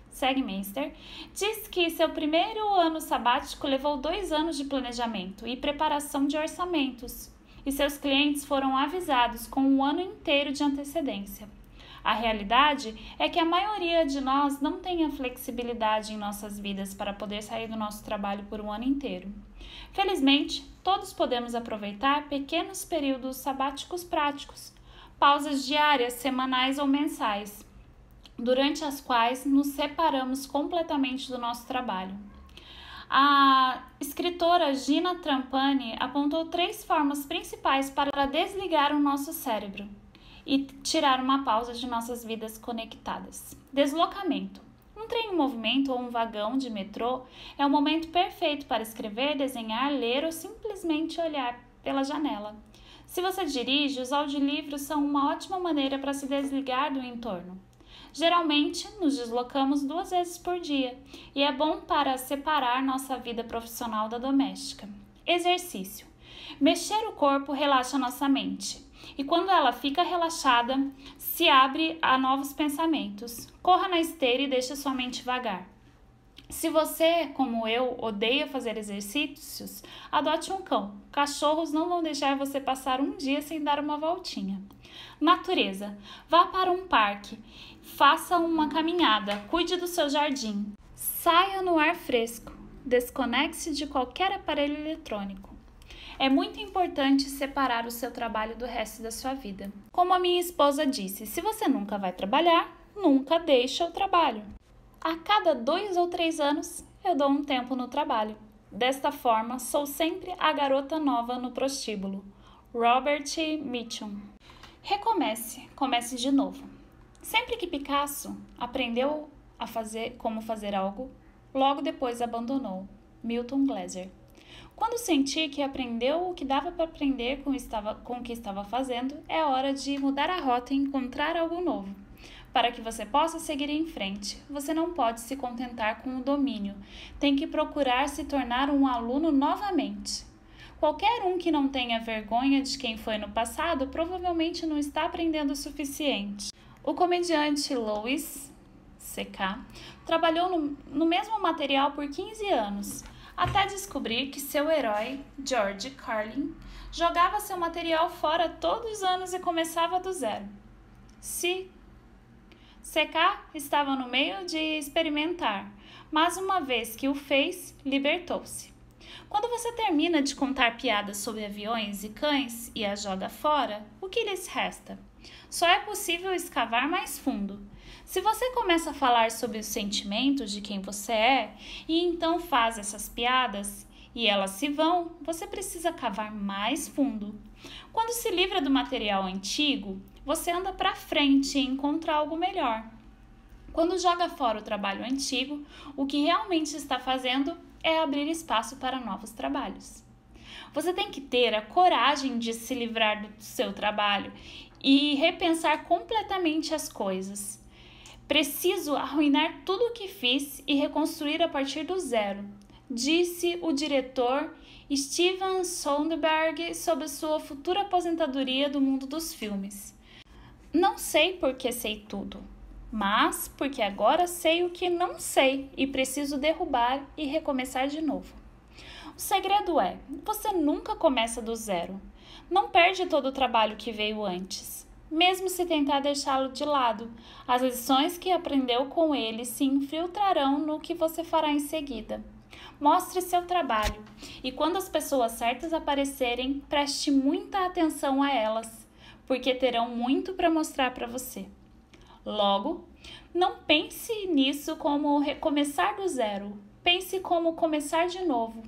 Sagmeister diz que seu primeiro ano sabático levou 2 anos de planejamento e preparação de orçamentos, e seus clientes foram avisados com um ano inteiro de antecedência. A realidade é que a maioria de nós não tem a flexibilidade em nossas vidas para poder sair do nosso trabalho por um ano inteiro. Felizmente, todos podemos aproveitar pequenos períodos sabáticos práticos, pausas diárias, semanais ou mensais, durante as quais nos separamos completamente do nosso trabalho. A escritora Gina Trapani apontou 3 formas principais para desligar o nosso cérebro e tirar uma pausa de nossas vidas conectadas. Deslocamento. Um trem em movimento ou um vagão de metrô é o momento perfeito para escrever, desenhar, ler ou simplesmente olhar pela janela. Se você dirige, os audiolivros são uma ótima maneira para se desligar do entorno. Geralmente, nos deslocamos 2 vezes por dia e é bom para separar nossa vida profissional da doméstica. Exercício. Mexer o corpo relaxa nossa mente e quando ela fica relaxada, se abre a novos pensamentos. Corra na esteira e deixe sua mente vagar. Se você, como eu, odeia fazer exercícios, adote um cão. Cachorros não vão deixar você passar um dia sem dar uma voltinha. Natureza. Vá para um parque. Faça uma caminhada, cuide do seu jardim. Saia no ar fresco. Desconecte-se de qualquer aparelho eletrônico. É muito importante separar o seu trabalho do resto da sua vida. Como a minha esposa disse, se você nunca vai trabalhar, nunca deixe o trabalho. A cada 2 ou 3 anos, eu dou um tempo no trabalho. Desta forma, sou sempre a garota nova no prostíbulo. Robert Mitchum. Comece de novo. Sempre que Picasso aprendeu como fazer algo, logo depois abandonou. Milton Glaser. Quando sentir que aprendeu o que dava para aprender com o que estava fazendo, é hora de mudar a rota e encontrar algo novo. Para que você possa seguir em frente, você não pode se contentar com o domínio. Tem que procurar se tornar um aluno novamente. Qualquer um que não tenha vergonha de quem foi no passado provavelmente não está aprendendo o suficiente. O comediante Louis C.K. trabalhou no mesmo material por 15 anos, até descobrir que seu herói, George Carlin, jogava seu material fora todos os anos e começava do zero. C.K. estava no meio de experimentar, mas uma vez que o fez, libertou-se. Quando você termina de contar piadas sobre aviões e cães e as joga fora, o que lhes resta? Só é possível escavar mais fundo. Se você começa a falar sobre os sentimentos de quem você é e então faz essas piadas e elas se vão, você precisa cavar mais fundo. Quando se livra do material antigo, você anda para frente e encontra algo melhor. Quando joga fora o trabalho antigo, o que realmente está fazendo é abrir espaço para novos trabalhos. Você tem que ter a coragem de se livrar do seu trabalho e repensar completamente as coisas. Preciso arruinar tudo o que fiz e reconstruir a partir do zero, disse o diretor Steven Soderbergh sobre sua futura aposentadoria do mundo dos filmes. Não sei porque sei tudo, mas porque agora sei o que não sei e preciso derrubar e recomeçar de novo. O segredo é, você nunca começa do zero. Não perde todo o trabalho que veio antes. Mesmo se tentar deixá-lo de lado, as lições que aprendeu com ele se infiltrarão no que você fará em seguida. Mostre seu trabalho e quando as pessoas certas aparecerem, preste muita atenção a elas, porque terão muito para mostrar para você. Logo, não pense nisso como recomeçar do zero, pense como começar de novo.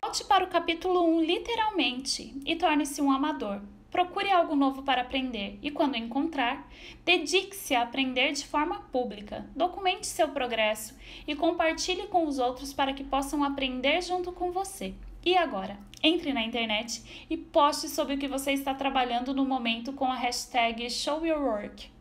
Volte para o capítulo 1 literalmente e torne-se um amador. Procure algo novo para aprender e, quando encontrar, dedique-se a aprender de forma pública. Documente seu progresso e compartilhe com os outros para que possam aprender junto com você. E agora, entre na internet e poste sobre o que você está trabalhando no momento com a hashtag #ShowYourWork.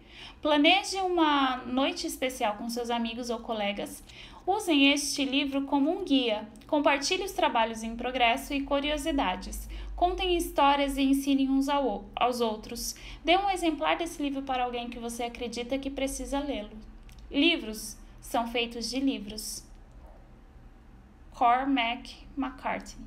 Planeje uma noite especial com seus amigos ou colegas. Usem este livro como um guia. Compartilhe os trabalhos em progresso e curiosidades. Contem histórias e ensinem uns aos outros. Dê um exemplar desse livro para alguém que você acredita que precisa lê-lo. Livros são feitos de livros. Cormac McCarthy.